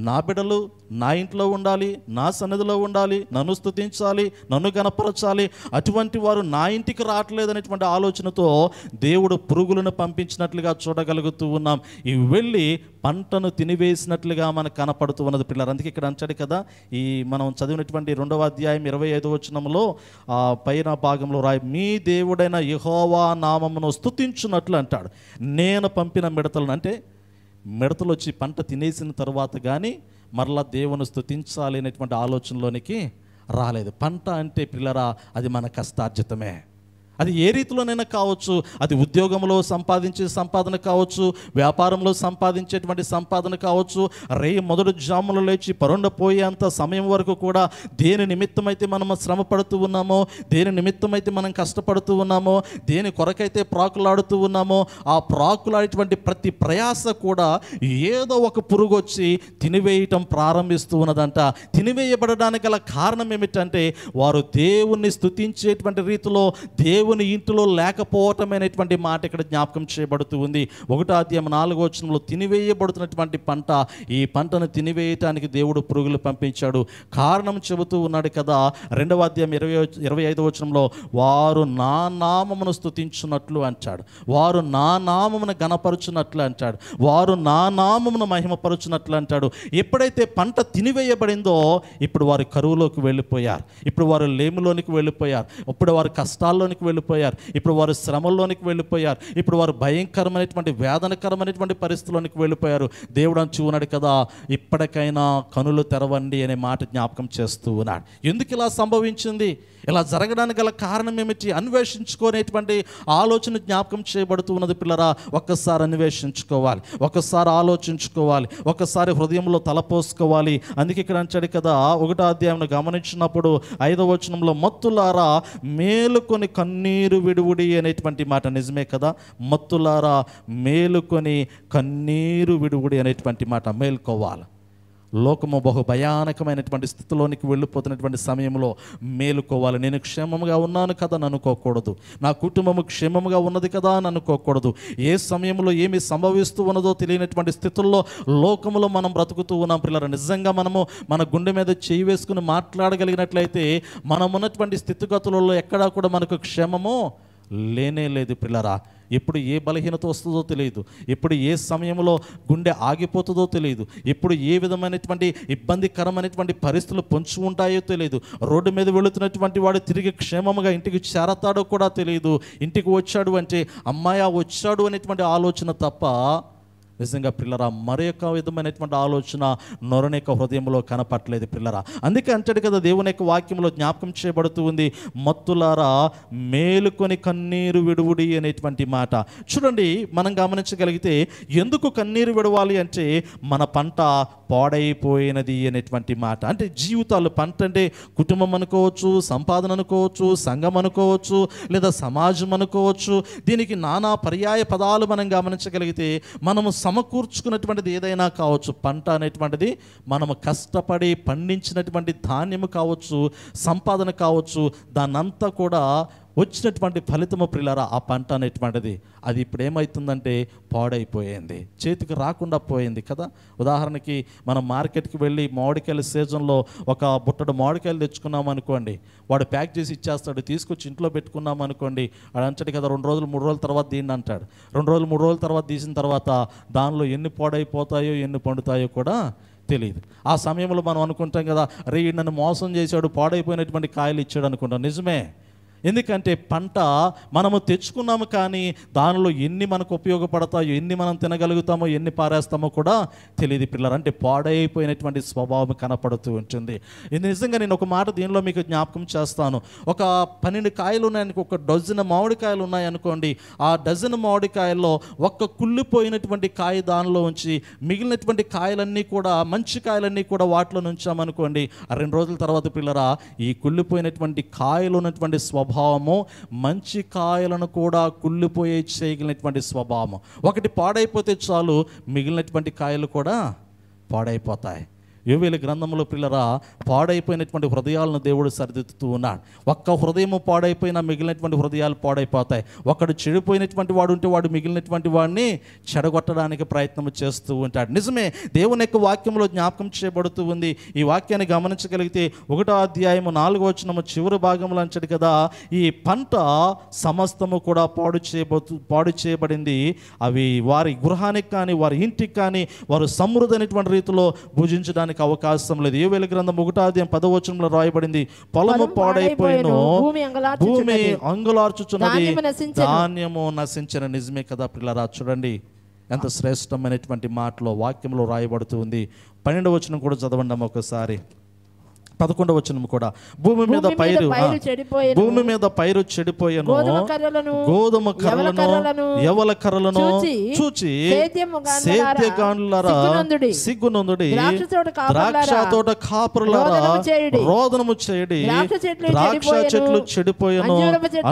నా బిడ్డలు నా ఇంట్లో ఉండాలి, నా సన్నిధిలో ఉండాలి, నన్ను స్తుతించాలి, నన్ను గణపరచాలి, అటువంటి వారు నా ఇంటికి రావట్లేదనేటువంటి ఆలోచనతో దేవుడు పురుగులను పంపించినట్లుగా చూడగలుగుతూ ఉన్నాం. ఇవి వెళ్ళి పంటను తినివేసినట్లుగా మనకు కనపడుతూ ఉన్నది పిల్లలు. అందుకే ఇక్కడ అంటాడు కదా, ఈ మనం చదివినటువంటి 2వ అధ్యాయం 25వ వచనంలో పైన భాగంలో రాయి, మీ దేవుడైన యెహోవా నామమును స్తుతించున్నట్లు అంటాడు. నేను పంపిన మిడతలను, అంటే మిడతలు వచ్చి పంట తినేసిన తర్వాత కానీ మరలా దేవుని స్తుతించాలి అనేటువంటి ఆలోచనలోనికి రాలేదు. పంట అంటే పిల్లరా, అది మన కష్టార్జితమే. అది ఏ రీతిలోనైనా కావచ్చు. అది ఉద్యోగంలో సంపాదించే సంపాదన కావచ్చు, వ్యాపారంలో సంపాదించేటువంటి సంపాదన కావచ్చు. మొదటి జాములు లేచి పరుండపోయేంత సమయం వరకు కూడా దేని నిమిత్తమైతే మనం శ్రమ పడుతూ ఉన్నామో, దేని నిమిత్తమైతే మనం కష్టపడుతూ ఉన్నామో, దేని కొరకైతే ప్రాకులాడుతూ ఉన్నామో, ఆ ప్రాకులాడేటువంటి ప్రతి ప్రయాస కూడా ఏదో ఒక పురుగు వచ్చి తినివేయటం ప్రారంభిస్తూ ఉన్నదంట. తినివేయబడడానికి గల కారణం ఏమిటంటే వారు దేవుణ్ణి స్తుతించేటువంటి రీతిలో దేవుని ఇంటిలో లేకపోవటమైనటువంటి మాట ఇక్కడ జ్ఞాపకం చేయబడుతూ ఉంది. 1వ అధ్యాయం 4వ వచనంలో తినివేయబడుతున్నటువంటి పంట, ఈ పంటను తినివేయటానికి దేవుడు పురుగులు పంపించాడు. కారణం చెబుతూ ఉన్నాడు కదా. 2వ అధ్యాయం 25వ వచనంలో వారు నా నామమును స్తుతించున్నట్లు అంటాడు, వారు నా నామమును గణపరుచున్నట్లు అంటాడు, వారు నా నామమును మహిమపరుచున్నట్లు అంటాడు. ఎప్పుడైతే పంట తినివేయబడిందో ఇప్పుడు వారు కరువులోకి వెళ్ళిపోయారు, ఇప్పుడు వారు లేములోనికి వెళ్ళిపోయారు, ఇప్పుడు వారు కష్టాల్లోనికి వెళ్ళిపోయారు, ఇప్పుడు వారు శ్రమల్లోనికి వెళ్ళిపోయారు, ఇప్పుడు వారు భయంకరమైనటువంటి వేదనకరమైనటువంటి పరిస్థితుల్లోనికి వెళ్ళిపోయారు. దేవుడు అంటూ ఉన్నాడు కదా, ఇప్పటికైనా కనులు తెరవండి అనే మాట జ్ఞాపకం చేస్తూ ఉన్నాడు. ఎందుకు ఇలా సంభవించింది, ఇలా జరగడానికి గల కారణం ఏమిటి అన్వేషించుకునేటువంటి ఆలోచన జ్ఞాపకం చేయబడుతూ ఉన్నది పిల్లరా. ఒక్కసారి అన్వేషించుకోవాలి, ఒక్కసారి ఆలోచించుకోవాలి, ఒక్కసారి హృదయంలో తలపోసుకోవాలి. అందుకే ఇక్కడ అంటాడు కదా, 1వ అధ్యాయం గమనించినప్పుడు 5వ వచనంలో మత్తులారా మేలుకొని కన్నీరు విడువుడి అనేటువంటి మాట నిజమే కదా. మత్తులారా మేలుకొని కన్నీరు విడువుడి అనేటువంటి మాట, మేల్కోవాలి. లోకము బహు భయానకమైనటువంటి స్థితిలోనికి వెళ్ళిపోతున్నటువంటి సమయంలో మేలుకోవాలి. నేను క్షేమంగా ఉన్నాను కదా అని అనుకోకూడదు, నా కుటుంబము క్షేమంగా ఉన్నది కదా అని అనుకోకూడదు. ఏ సమయంలో ఏమి సంభవిస్తూ ఉన్నదో తెలియనటువంటి స్థితుల్లో లోకములో మనం బ్రతుకుతూ ఉన్నాం పిల్లలు. నిజంగా మనము మన గుండె మీద చేయి వేసుకుని మాట్లాడగలిగినట్లయితే మనం ఉన్నటువంటి స్థితిగతులలో ఎక్కడా కూడా మనకు క్షేమము లేనే లేదు పిల్లరా. ఎప్పుడు ఏ బలహీనత వస్తుందో తెలియదు, ఎప్పుడు ఏ సమయంలో గుండె ఆగిపోతుందో తెలియదు, ఎప్పుడు ఏ విధమైనటువంటి ఇబ్బందికరమైనటువంటి పరిస్థితులు పొంచి ఉంటాయో తెలియదు. రోడ్డు మీద వెళుతున్నటువంటి వాడు తిరిగి క్షేమంగా ఇంటికి చేరతాడో కూడా తెలియదు. ఇంటికి వచ్చాడు అంటే అమ్మాయి వచ్చాడు అనేటువంటి ఆలోచన తప్ప నిజంగా పిల్లరా మరి యొక్క విధమైనటువంటి ఆలోచన నొరని యొక్క హృదయంలో కనపట్లేదు పిల్లరా. అందుకే అంటాడు కదా దేవుని యొక్క వాక్యంలో జ్ఞాపకం చేయబడుతూ ఉంది, మత్తులారా మేలుకొని కన్నీరు విడువుడి అనేటువంటి మాట. చూడండి, మనం గమనించగలిగితే ఎందుకు కన్నీరు విడవాలి అంటే మన పంట పాడైపోయినది అనేటువంటి మాట. అంటే జీవితాలు, పంట అంటే కుటుంబం అనుకోవచ్చు, సంపాదన అనుకోవచ్చు, సంఘం అనుకోవచ్చు, లేదా సమాజం అనుకోవచ్చు. దీనికి నానా పర్యాయ పదాలు మనం గమనించగలిగితే మనము సమకూర్చుకున్నటువంటిది ఏదైనా కావచ్చు. పంట అనేటువంటిది మనము కష్టపడి పండించినటువంటి ధాన్యము కావచ్చు, సంపాదన కావచ్చు, దాన్నంతా కూడా వచ్చినటువంటి ఫలితము ప్రియులారా ఆ పంట అనేటువంటిది అది ఇప్పుడు ఏమవుతుందంటే పాడైపోయింది, చేతికి రాకుండా పోయింది కదా. ఉదాహరణకి మనం మార్కెట్కి వెళ్ళి మామిడికాయల సీజన్లో ఒక బుట్టడు మామిడికాయలు తెచ్చుకున్నాం అనుకోండి, వాడు ప్యాక్ చేసి ఇచ్చేస్తాడు, తీసుకొచ్చి ఇంట్లో పెట్టుకున్నాం అనుకోండి, వాడు అంటాడు కదా 2 రోజులు 3 రోజుల తర్వాత దీన్ని అంటాడు. 2 రోజులు 3 రోజుల తర్వాత తీసిన తర్వాత దానిలో ఎన్ని పాడైపోతాయో ఎన్ని పండుతాయో కూడా తెలియదు. ఆ సమయంలో మనం అనుకుంటాం కదా, అరే నన్ను మోసం చేశాడు, పాడైపోయినటువంటి కాయలు ఇచ్చాడు అనుకుంటాం. నిజమే, ఎందుకంటే పంట మనము తెచ్చుకున్నాము, కానీ దానిలో ఎన్ని మనకు ఉపయోగపడతాయో, ఎన్ని మనం తినగలుగుతామో, ఎన్ని పారేస్తామో కూడా తెలియదు పిల్లలు. అంటే పాడైపోయినటువంటి స్వభావం కనపడుతూ ఉంటుంది. ఇది నిజంగా నేను ఒక మాట దీనిలో మీకు జ్ఞాపకం చేస్తాను. ఒక 12 కాయలు ఉన్నాయనుకో, ఒక డజన్ మామిడికాయలు ఉన్నాయనుకోండి, ఆ డజన్ మామిడికాయల్లో ఒక్క కుళ్ళిపోయినటువంటి కాయ దానిలో ఉంచి మిగిలినటువంటి కాయలన్నీ కూడా, మంచి కాయలన్నీ కూడా వాటిలో ఉంచామనుకోండి, ఆ 2 రోజుల తర్వాత పిల్లరా ఈ కుళ్ళిపోయినటువంటి కాయలు ఉన్నటువంటి స్వభావము మంచి కాయలను కూడా కుళ్ళిపోయే చేయగలిగినటువంటి స్వభావం. ఒకటి పాడైపోతే చాలు మిగిలినటువంటి కాయలు కూడా పాడైపోతాయి. యోవేలు గ్రంథంలో పిల్లరా పాడైపోయినటువంటి హృదయాలను దేవుడు సరిదిద్దుతూ ఉన్నాడు. ఒక్క హృదయము పాడైపోయినా మిగిలినటువంటి హృదయాలు పాడైపోతాయి. ఒకడు చెడిపోయినటువంటి వాడు ఉంటే వాడు మిగిలినటువంటి వాడిని చెడగొట్టడానికి ప్రయత్నం చేస్తూ ఉంటాడు. నిజమే, దేవుని యొక్క వాక్యంలో జ్ఞాపకం చేయబడుతూ ఉంది. ఈ వాక్యాన్ని గమనించగలిగితే 1వ అధ్యాయము 4వ వచనము చివరి భాగంలో అంటాడు కదా, ఈ పంట సమస్తము కూడా పాడు చేయబడింది, అవి వారి గృహానికి కానీ వారి ఇంటికి కానీ వారు సమృద్ధైనటువంటి రీతిలో భుజించడానికి అవకాశం లేదు. యోవేలు గ్రంథం 1వ అధ్యాయం 10వ వచనంలో రాయబడింది, పొలము పాడైపోయిను, భూమి అంగులార్చుచున్నది, ధాన్యము నశించిన. నిజమే కదా పిల్లరా, చూడండి ఎంత శ్రేష్టమైనటువంటి మాటలో వాక్యంలో రాయబడుతూ ఉంది. 12వ వచనం కూడా చదవండి ఒకసారి. 11వ వచనం కూడా, భూమి మీద పైరు చెడిపోయెను, గోధుమ కర్రలను యవల కర్రలను చూచి సేద్యగానులారా సిగ్గునందుడి, ద్రాక్ష తోట కాపురులారా రోదనము చేయడి, ద్రాక్ష చెట్లు చెడిపోయెను,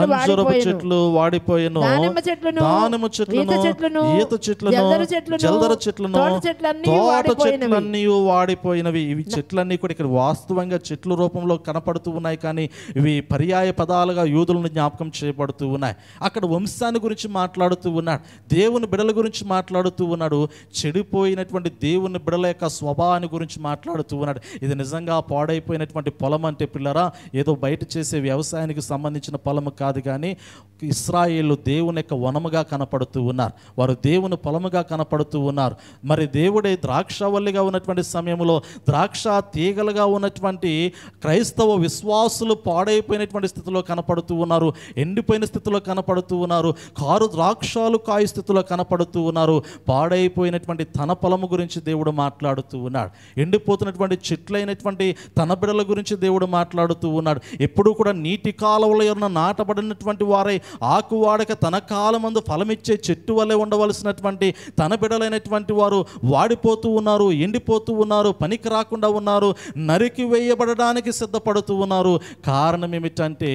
అంజూరపు చెట్లు వాడిపోయెను, దానిమ్మ చెట్లను ఈత చెట్లను జల్దర చెట్లను తోట చెట్లన్నీ వాడిపోయినవి. ఇవి చెట్లన్నీ కూడా ఇక్కడ వాస్తవంగా చెట్ల రూపంలో కనపడుతూ ఉన్నాయి, కానీ ఇవి పర్యాయ పదాలుగా యూదులను జ్ఞాపకం చేయబడుతూ ఉన్నాయి. అక్కడ వంశాన్ని గురించి మాట్లాడుతూ ఉన్నాడు, దేవుని బిడల గురించి మాట్లాడుతూ ఉన్నాడు, చెడిపోయినటువంటి దేవుని బిడల యొక్క స్వభావాన్ని గురించి మాట్లాడుతూ ఉన్నాడు. ఇది నిజంగా పాడైపోయినటువంటి పొలం అంటే పిల్లరా ఏదో బయట చేసే వ్యవసాయానికి సంబంధించిన పొలము కాదు, కానీ ఇశ్రాయేలు దేవుని యొక్క వనముగా కనపడుతూ ఉన్నారు, వారు దేవుని పొలముగా కనపడుతూ ఉన్నారు. మరి దేవుడే ద్రాక్షవల్లిగా ఉన్నటువంటి సమయంలో ద్రాక్ష తీగలుగా ఉన్నటువంటి క్రైస్తవ విశ్వాసులు పాడైపోయినటువంటి స్థితిలో కనపడుతూ ఉన్నారు, ఎండిపోయిన స్థితిలో కనపడుతూ ఉన్నారు, కారు ద్రాక్షాలు కాయ స్థితిలో కనపడుతూ ఉన్నారు. పాడైపోయినటువంటి తన పొలము గురించి దేవుడు మాట్లాడుతూ ఉన్నాడు, ఎండిపోతున్నటువంటి చెట్లైనటువంటి తన బిడల గురించి దేవుడు మాట్లాడుతూ ఉన్నాడు. ఎప్పుడూ కూడా నీటి కాలువల యొద్ద నాటబడినటువంటి వారై ఆకు వాడక తన కాలమందు ఫలమిచ్చే చెట్టు వల్లే ఉండవలసినటువంటి తన బిడలైనటువంటి వారు వాడిపోతూ ఉన్నారు, ఎండిపోతూ ఉన్నారు, పనికి రాకుండా ఉన్నారు, నరికి వేయబడడానికి సిద్ధపడుతూ ఉన్నారు. కారణం ఏమిటంటే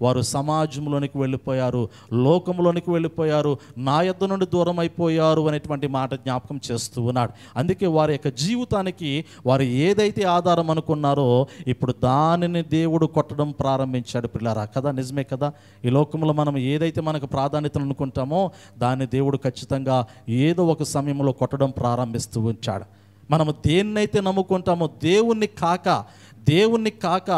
వారు సమాజంలోనికి వెళ్ళిపోయారు, లోకంలోనికి వెళ్ళిపోయారు, నా యొద్ద నుండి దూరం అయిపోయారు అనేటువంటి మాట జ్ఞాపకం చేస్తూ ఉన్నాడు. అందుకే వారి యొక్క జీవితానికి వారు ఏదైతే ఆధారం అనుకున్నారో ఇప్పుడు దానిని దేవుడు కొట్టడం ప్రారంభించాడు పిల్లారా. కదా, నిజమే కదా. ఈ లోకంలో మనం ఏదైతే మనకు ప్రాధాన్యతలు అనుకుంటామో దాన్ని దేవుడు ఖచ్చితంగా ఏదో ఒక సమయంలో కొట్టడం ప్రారంభిస్తూ ఉంచాడు. మనము దేన్నైతే నమ్ముకుంటామో దేవుణ్ణి కాక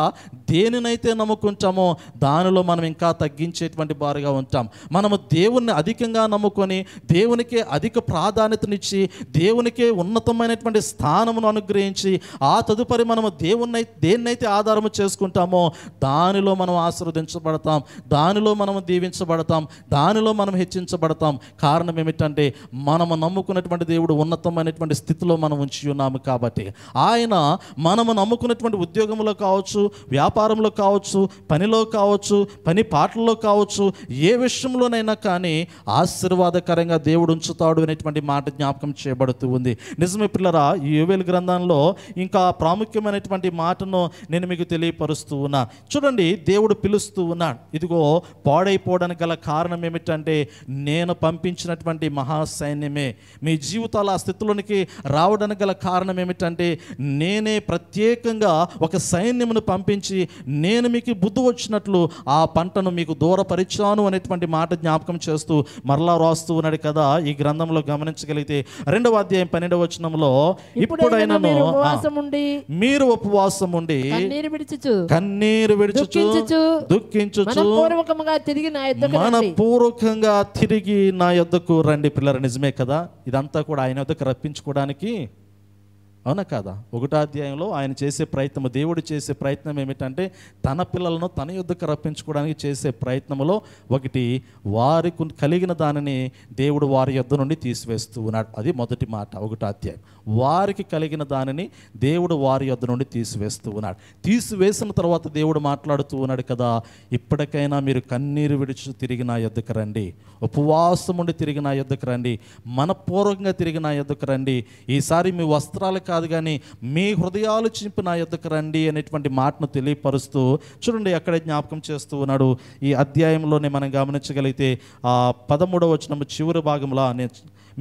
దేనినైతే నమ్ముకుంటామో దానిలో మనం ఇంకా తగ్గించేటువంటి వారుగా ఉంటాం. మనము దేవుణ్ణి అధికంగా నమ్ముకొని దేవునికే అధిక ప్రాధాన్యతనిచ్చి దేవునికే ఉన్నతమైనటువంటి స్థానమును అనుగ్రహించి ఆ తదుపరి మనము దేన్నైతే ఆధారము చేసుకుంటామో దానిలో మనం ఆశీర్వదించబడతాం, దానిలో మనము దీవించబడతాం, దానిలో మనం హెచ్చించబడతాం. కారణం ఏమిటంటే మనము నమ్ముకున్నటువంటి దేవుడు ఉన్నతమైనటువంటి స్థితిలో మనం ఉంచి ఉన్నాము కాబట్టి. ఆయన మనము నమ్ముకున్నటువంటి ఉద్యోగంలో కావచ్చు, వ్యాపారంలో కావచ్చు, పనిలో కావచ్చు, పని పాటల్లో కావచ్చు, ఏ విషయంలోనైనా కానీ ఆశీర్వాదకరంగా దేవుడు ఉంచుతాడు అనేటువంటి మాట జ్ఞాపకం చేయబడుతూ ఉంది. నిజమే పిల్లరా, ఈ యోవేలు గ్రంథంలో ఇంకా ప్రాముఖ్యమైనటువంటి మాటను నేను మీకు తెలియపరుస్తూ ఉన్నా. చూడండి, దేవుడు పిలుస్తూ ఉన్నాడు. ఇదిగో పాడైపోవడానికి గల కారణం ఏమిటంటే నేను పంపించినటువంటి మహాసైన్యమే. మీ జీవితాల ఆ స్థితిలోనికి రావడానికి గల కారణం ఏమిటంటే నేనే ప్రత్యేకంగా ఒక సైన్యమును పంపించి నేను మీకు బుద్ధి వచ్చినట్లు ఆ పంటను మీకు దూరపరిచాను అనేటువంటి మాట జ్ఞాపకం చేస్తూ మరలా రాస్తూ ఉన్నాడు కదా. ఈ గ్రంథంలో గమనించగలిగితే 2వ అధ్యాయం 12వ వచనంలో ఇప్పుడైనా మీరు ఉపవాసం ఉండి కన్నీరు విడుచుచు దుఃఖించుచు మనపూర్వకంగా తిరిగి నా యొద్దకు రండి. పిల్లలు నిజమే కదా, ఇదంతా కూడా ఆయన యొద్దకు రప్పించుకోవడానికి, అవునా కాదా? 1వ అధ్యాయంలో ఆయన చేసే ప్రయత్నం, దేవుడు చేసే ప్రయత్నం ఏమిటంటే తన పిల్లలను తన యొద్దకు రప్పించుకోవడానికి చేసే ప్రయత్నంలో ఒకటి, వారికి కలిగిన దానిని దేవుడు వారి యొద్ద నుండి తీసివేస్తూ ఉన్నాడు. అది మొదటి మాట, 1వ అధ్యాయం. వారికి కలిగిన దానిని దేవుడు వారి యొద్ద నుండి తీసివేస్తూ ఉన్నాడు. తీసివేసిన తర్వాత దేవుడు మాట్లాడుతూ ఉన్నాడు కదా, ఇప్పటికైనా మీరు కన్నీరు విడిచి తిరిగి నా యొద్దకు రండి, ఉపవాసం ఉండి తిరిగి నా యొద్దకు రండి, మనపూర్వకంగా తిరిగి నా యొద్దకు రండి. ఈసారి మీ వస్త్రాలు కాదు కానీ మీ హృదయాలు చింపి నా యొద్దకు రండి అనేటువంటి మాటను తెలియపరుస్తూ చూడండి అక్కడే జ్ఞాపకం చేస్తూ ఉన్నాడు. ఈ అధ్యాయంలోనే మనం గమనించగలిగితే 13వ వచనం చివరి భాగంలో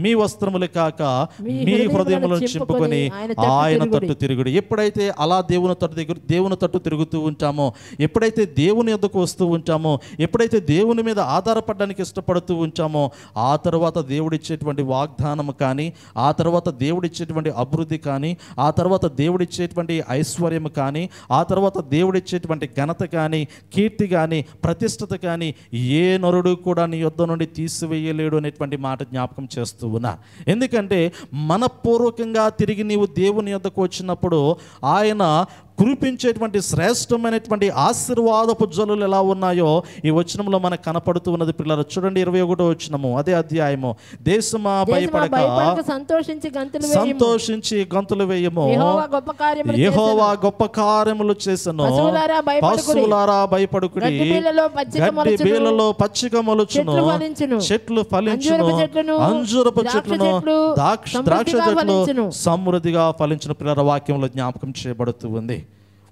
మీ వస్త్రములు కాక మీ హృదయములను చింపుకొని ఆయన తట్టు తిరుగుడు. ఎప్పుడైతే అలా దేవుని తట్టు తిరుగుతూ ఉంటామో, ఎప్పుడైతే దేవుని యొద్దకు వస్తూ ఉంటామో, ఎప్పుడైతే దేవుని మీద ఆధారపడడానికి ఇష్టపడుతూ ఉంటామో, ఆ తర్వాత దేవుడిచ్చేటువంటి వాగ్దానం కానీ, ఆ తర్వాత దేవుడిచ్చేటువంటి అభివృద్ధి కానీ, ఆ తర్వాత దేవుడిచ్చేటువంటి ఐశ్వర్యం కానీ, ఆ తర్వాత దేవుడిచ్చేటువంటి ఘనత కానీ, కీర్తి కానీ, ప్రతిష్టత కానీ ఏ నరుడు కూడా నీ యొద్ద నుండి తీసివేయలేడు అనేటువంటి మాట జ్ఞాపకం చేస్తూ ఉన్నా. ఎందుకంటే మనపూర్వకంగా తిరిగి నీవు దేవుని యొద్దకు వచ్చినప్పుడు ఆయన కురిపించేటువంటి శ్రేష్టమైనటువంటి ఆశీర్వాదపు జల్లులు ఎలా ఉన్నాయో ఈ వచనంలో మనకు కనపడుతూ ఉన్నది. పిల్లలు చూడండి, 21వ వచనము అదే అధ్యాయము. దేశమా భయపడక సంతోషించి గంతులు వేయము, యెహోవా గొప్ప కార్యములు చేసెను. పశువులారా భయపడుకుడి, గడ్డి బీలలో పచ్చిక మొలుచును, చెట్లు ఫలించును, అంజూరపు చెట్లను ద్రాక్ష చెట్లు సమృద్ధిగా ఫలించిన. పిల్లల వాక్యంలో జ్ఞాపకం చేయబడుతూ ఉంది.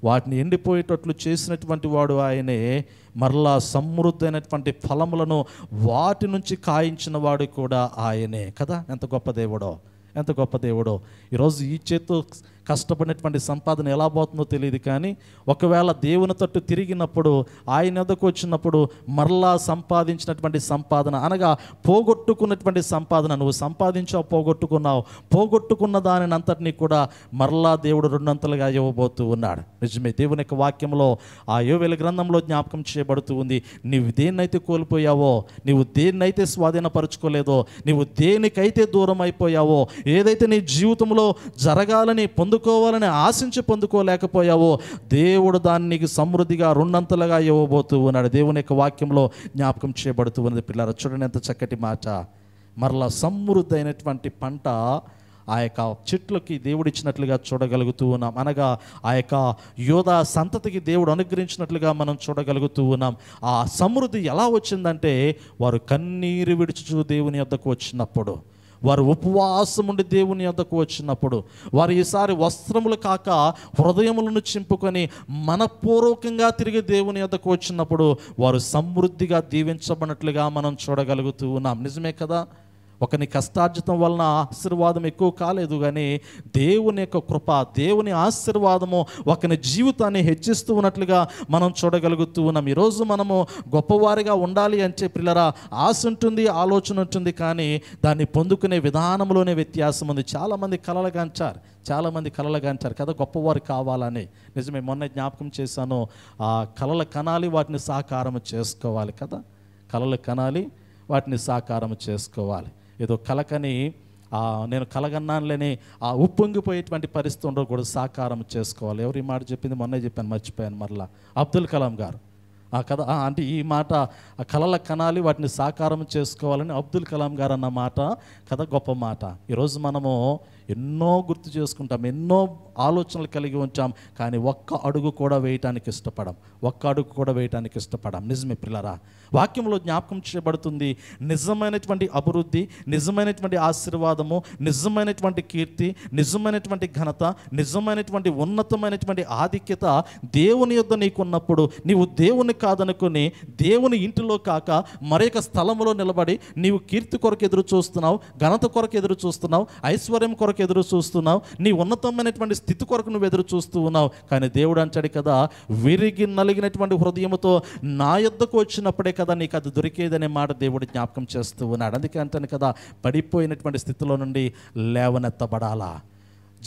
వాటిని ఎండిపోయేటట్లు చేసినటువంటి వాడు ఆయనే. మరలా సమృద్ధైనటువంటి ఫలములను వాటి నుంచి కాయించిన వాడు కూడా ఆయనే కదా. ఎంత గొప్ప దేవుడో, ఎంత గొప్ప దేవుడో. ఈరోజు ఈ చేత్తో కష్టపడినటువంటి సంపాదన ఎలా పోతుందో తెలియదు, కానీ ఒకవేళ దేవుని తట్టు తిరిగినప్పుడు, ఆయన ఎదుకు వచ్చినప్పుడు మరలా సంపాదించినటువంటి సంపాదన, అనగా పోగొట్టుకున్నటువంటి సంపాదన, నువ్వు సంపాదించావు, పోగొట్టుకున్నావు, పోగొట్టుకున్న దానిని అంతటినీ కూడా మరలా దేవుడు రెండంతలుగా ఇవ్వబోతూ ఉన్నాడు. నిజమే, దేవుని యొక్క వాక్యంలో ఆ యోవేలు గ్రంథంలో జ్ఞాపకం చేయబడుతూ ఉంది. నీవు దేన్నైతే కోల్పోయావో, నీవు దేన్నైతే స్వాధీనపరుచుకోలేదో, నీవు దేనికైతే దూరం అయిపోయావో, ఏదైతే నీ జీవితంలో జరగాలని పొందుకోవాలని ఆశించి పొందుకోలేకపోయావో, దేవుడు దాన్ని నీకు సమృద్ధిగా రెండంతలుగా ఇవ్వబోతూ ఉన్నాడు. దేవుని యొక్క వాక్యంలో జ్ఞాపకం చేయబడుతూ ఉన్నది. పిల్లలు చూడండి ఎంత చక్కటి మాట. మరలా సమృద్ధి అయినటువంటి పంట ఆ యొక్క చెట్లకి దేవుడిచ్చినట్లుగా చూడగలుగుతూ ఉన్నాం. అనగా ఆ యొక్క యోధా సంతతికి దేవుడు అనుగ్రహించినట్లుగా మనం చూడగలుగుతూ ఉన్నాం. ఆ సమృద్ధి ఎలా వచ్చిందంటే, వారు కన్నీరు విడుచుచు దేవుని యొద్దకు వచ్చినప్పుడు, వారు ఉపవాసం ఉండి దేవుని యొద్దకు వచ్చినప్పుడు, వారు ఈసారి వస్త్రములు కాక హృదయములను చింపుకొని మనపూర్వకంగా తిరిగి దేవుని యొద్దకు వచ్చినప్పుడు వారు సమృద్ధిగా దీవించబడినట్లుగా మనం చూడగలుగుతూ ఉన్నాం. నిజమే కదా. ఒకని కష్టార్జితం వలన ఆశీర్వాదం ఎక్కువ కాలేదు, కానీ దేవుని యొక్క కృప, దేవుని ఆశీర్వాదము ఒకని జీవితాన్ని హెచ్చిస్తూ ఉన్నట్లుగా మనం చూడగలుగుతూ ఉన్నాం. ఈరోజు మనము గొప్పవారిగా ఉండాలి అని చెప్పిలరా ఆశ ఉంటుంది, ఆలోచన ఉంటుంది, కానీ దాన్ని పొందుకునే విధానంలోనే వ్యత్యాసం ఉంది. చాలామంది కలలుగాంచారు కదా గొప్పవారు కావాలని. నిజమే, మొన్న జ్ఞాపకం చేశాను, ఆ కలలు కనాలి, వాటిని సాకారం చేసుకోవాలి కదా. కలలు కనాలి, వాటిని సాకారం చేసుకోవాలి. ఏదో కలకని నేను కలగన్నానులేని ఆ ఉప్పొంగిపోయేటువంటి పరిస్థితి ఉండకూడదు, సాకారం చేసుకోవాలి. ఎవరు ఈ మాట చెప్పింది? మొన్నే చెప్పాను, మర్చిపోయాను మరలా. అబ్దుల్ కలాం గారు కదా. అంటే ఈ మాట కలల కనాలి, వాటిని సాకారం చేసుకోవాలని అబ్దుల్ కలాం గారు అన్న మాట కదా, గొప్ప మాట. ఈరోజు మనము ఎన్నో గుర్తు చేసుకుంటాం, ఎన్నో ఆలోచనలు కలిగి ఉంటాం, కానీ ఒక్క అడుగు కూడా వేయటానికి ఇష్టపడాం. నిజమే పిల్లరా, వాక్యంలో జ్ఞాపకం చేయబడుతుంది, నిజమైనటువంటి అభివృద్ధి, నిజమైనటువంటి ఆశీర్వాదము, నిజమైనటువంటి కీర్తి, నిజమైనటువంటి ఘనత, నిజమైనటువంటి ఉన్నతమైనటువంటి ఆధిక్యత దేవుని యొద్ద నీకున్నప్పుడు నీవు దేవుని కాదనుకుని దేవుని ఇంటిలో కాక మరొక స్థలంలో నిలబడి నీవు కీర్తి కొరకు ఎదురు చూస్తున్నావు, ఘనత కొరకు ఎదురు చూస్తున్నావు, ఐశ్వర్యం కొరకు ఎదురు చూస్తున్నావు, నీ ఉన్నతమైనటువంటి స్థితి కొరకు నువ్వు ఎదురు చూస్తూ ఉన్నావు. కానీ దేవుడు అంటాడు కదా, విరిగి నలిగినటువంటి హృదయముతో నా యొద్దకు వచ్చినప్పుడే కదా నీకు అది దొరికేదనే మాట దేవుడు జ్ఞాపకం చేస్తూ ఉన్నాడు. అందుకే అంటాను కదా, పడిపోయినటువంటి స్థితిలో నుండి లేవనెత్తబడాలా.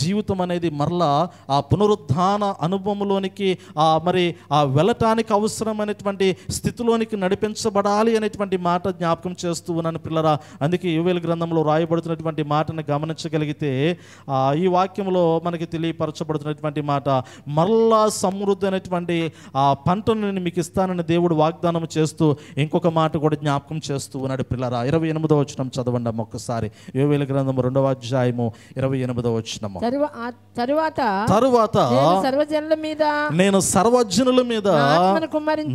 జీవితం అనేది మరలా ఆ పునరుద్ధాన అనుభవంలోనికి మరి ఆ వెళ్ళటానికి అవసరమైనటువంటి స్థితిలోనికి నడిపించబడాలి అనేటువంటి మాట జ్ఞాపకం చేస్తూ ఉన్నాను పిల్లరా. అందుకే యోవేలు గ్రంథంలో రాయబడుతున్నటువంటి మాటను గమనించగలిగితే ఈ వాక్యంలో మనకి తెలియపరచబడుతున్నటువంటి మాట, మరలా సమృద్ధి అనేటువంటి ఆ పంటను నేను మీకు ఇస్తానని దేవుడు వాగ్దానం చేస్తూ ఇంకొక మాట కూడా జ్ఞాపకం చేస్తూ ఉన్నాడు పిల్లరా. 28వ వచనం చదవండి ఒక్కసారి. యోవేలు గ్రంథం 2వ అధ్యాయము 28వ వచనము. తరువాత నేను సర్వజనుల మీద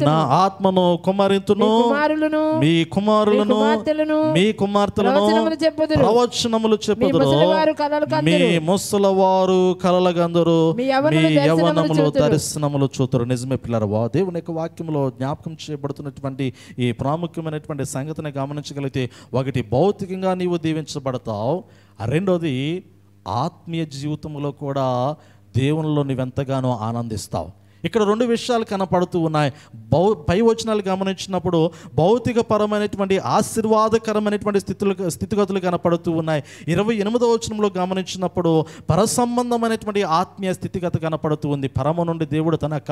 నా ఆత్మను కుమ్మరింతును, మీ కుమారులను మీ కుమార్తెలను ప్రవచనములు చెప్పుదురు, మీ ముసలివారు కలలగందురు, మీ యవ్వనములు దర్శనములు చూతురు. నిజమే పిల్లరా, దేవుని యొక్క వాక్యంలో జ్ఞాపకం చేయబడుతున్నటువంటి ఈ ప్రాముఖ్యమైనటువంటి సంగతిని గమనించగలిగితే, ఒకటి భౌతికంగా నీవు దీవించబడతావు, రెండోది ఆత్మీయ జీవితంలో కూడా దేవునిలో నువ్వెంతగానో ఆనందిస్తావు. ఇక్కడ రెండు విషయాలు కనపడుతూ ఉన్నాయి. పై వచనాలు గమనించినప్పుడు భౌతిక పరమైనటువంటి ఆశీర్వాదకరమైనటువంటి స్థితిగతులు కనపడుతూ ఉన్నాయి. 28వ వచనంలో గమనించినప్పుడు పరసంబంధమైనటువంటి ఆత్మీయ స్థితిగతి కనపడుతూ ఉంది. పరమ నుండి దేవుడు తన యొక్క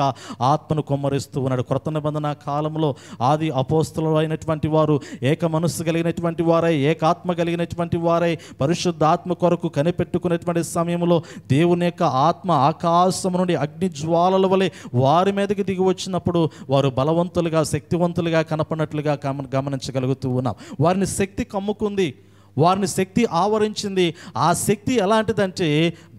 ఆత్మను కొమ్మరిస్తూ ఉన్నాడు. క్రొత్త నిబంధన కాలంలో ఆది అపోస్తలులు అయినటువంటి వారు ఏక మనస్సు కలిగినటువంటి వారై, ఏకాత్మ కలిగినటువంటి వారై, పరిశుద్ధ ఆత్మ కొరకు కనిపెట్టుకునేటువంటి సమయంలో దేవుని యొక్క ఆత్మ ఆకాశం నుండి అగ్ని జ్వాలల వలె వారి మీదకి దిగి వచ్చినప్పుడు వారు బలవంతులుగా, శక్తివంతులుగా కనపడినట్లుగా గమనించగలుగుతూ ఉన్నాం. వారిని శక్తి కమ్ముకుంది, వారిని శక్తి ఆవరించింది. ఆ శక్తి ఎలాంటిదంటే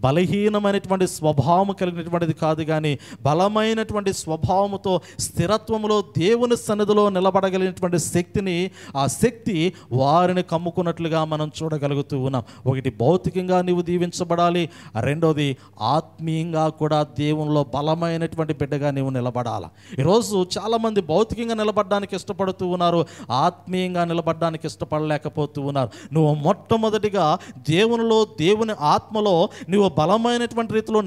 బలహీనమైనటువంటి స్వభావం కలిగినటువంటిది కాదు, కానీ బలమైనటువంటి స్వభావముతో స్థిరత్వములో దేవుని సన్నిధిలో నిలబడగలిగినటువంటి శక్తిని, ఆ శక్తి వారిని కమ్ముకున్నట్లుగా మనం చూడగలుగుతూ ఉన్నాం. ఒకటి భౌతికంగా నీవు దీవించబడాలి, రెండోది ఆత్మీయంగా కూడా దేవునిలో బలమైనటువంటి బిడ్డగా నీవు నిలబడాలి. ఈరోజు చాలామంది భౌతికంగా నిలబడడానికి ఇష్టపడుతూ ఉన్నారు, ఆత్మీయంగా నిలబడడానికి ఇష్టపడలేకపోతూ ఉన్నారు. నువ్వు మొట్టమొదటిగా దేవునిలో, దేవుని ఆత్మలో నువ్వు బలమైనటువంటి రీతిలో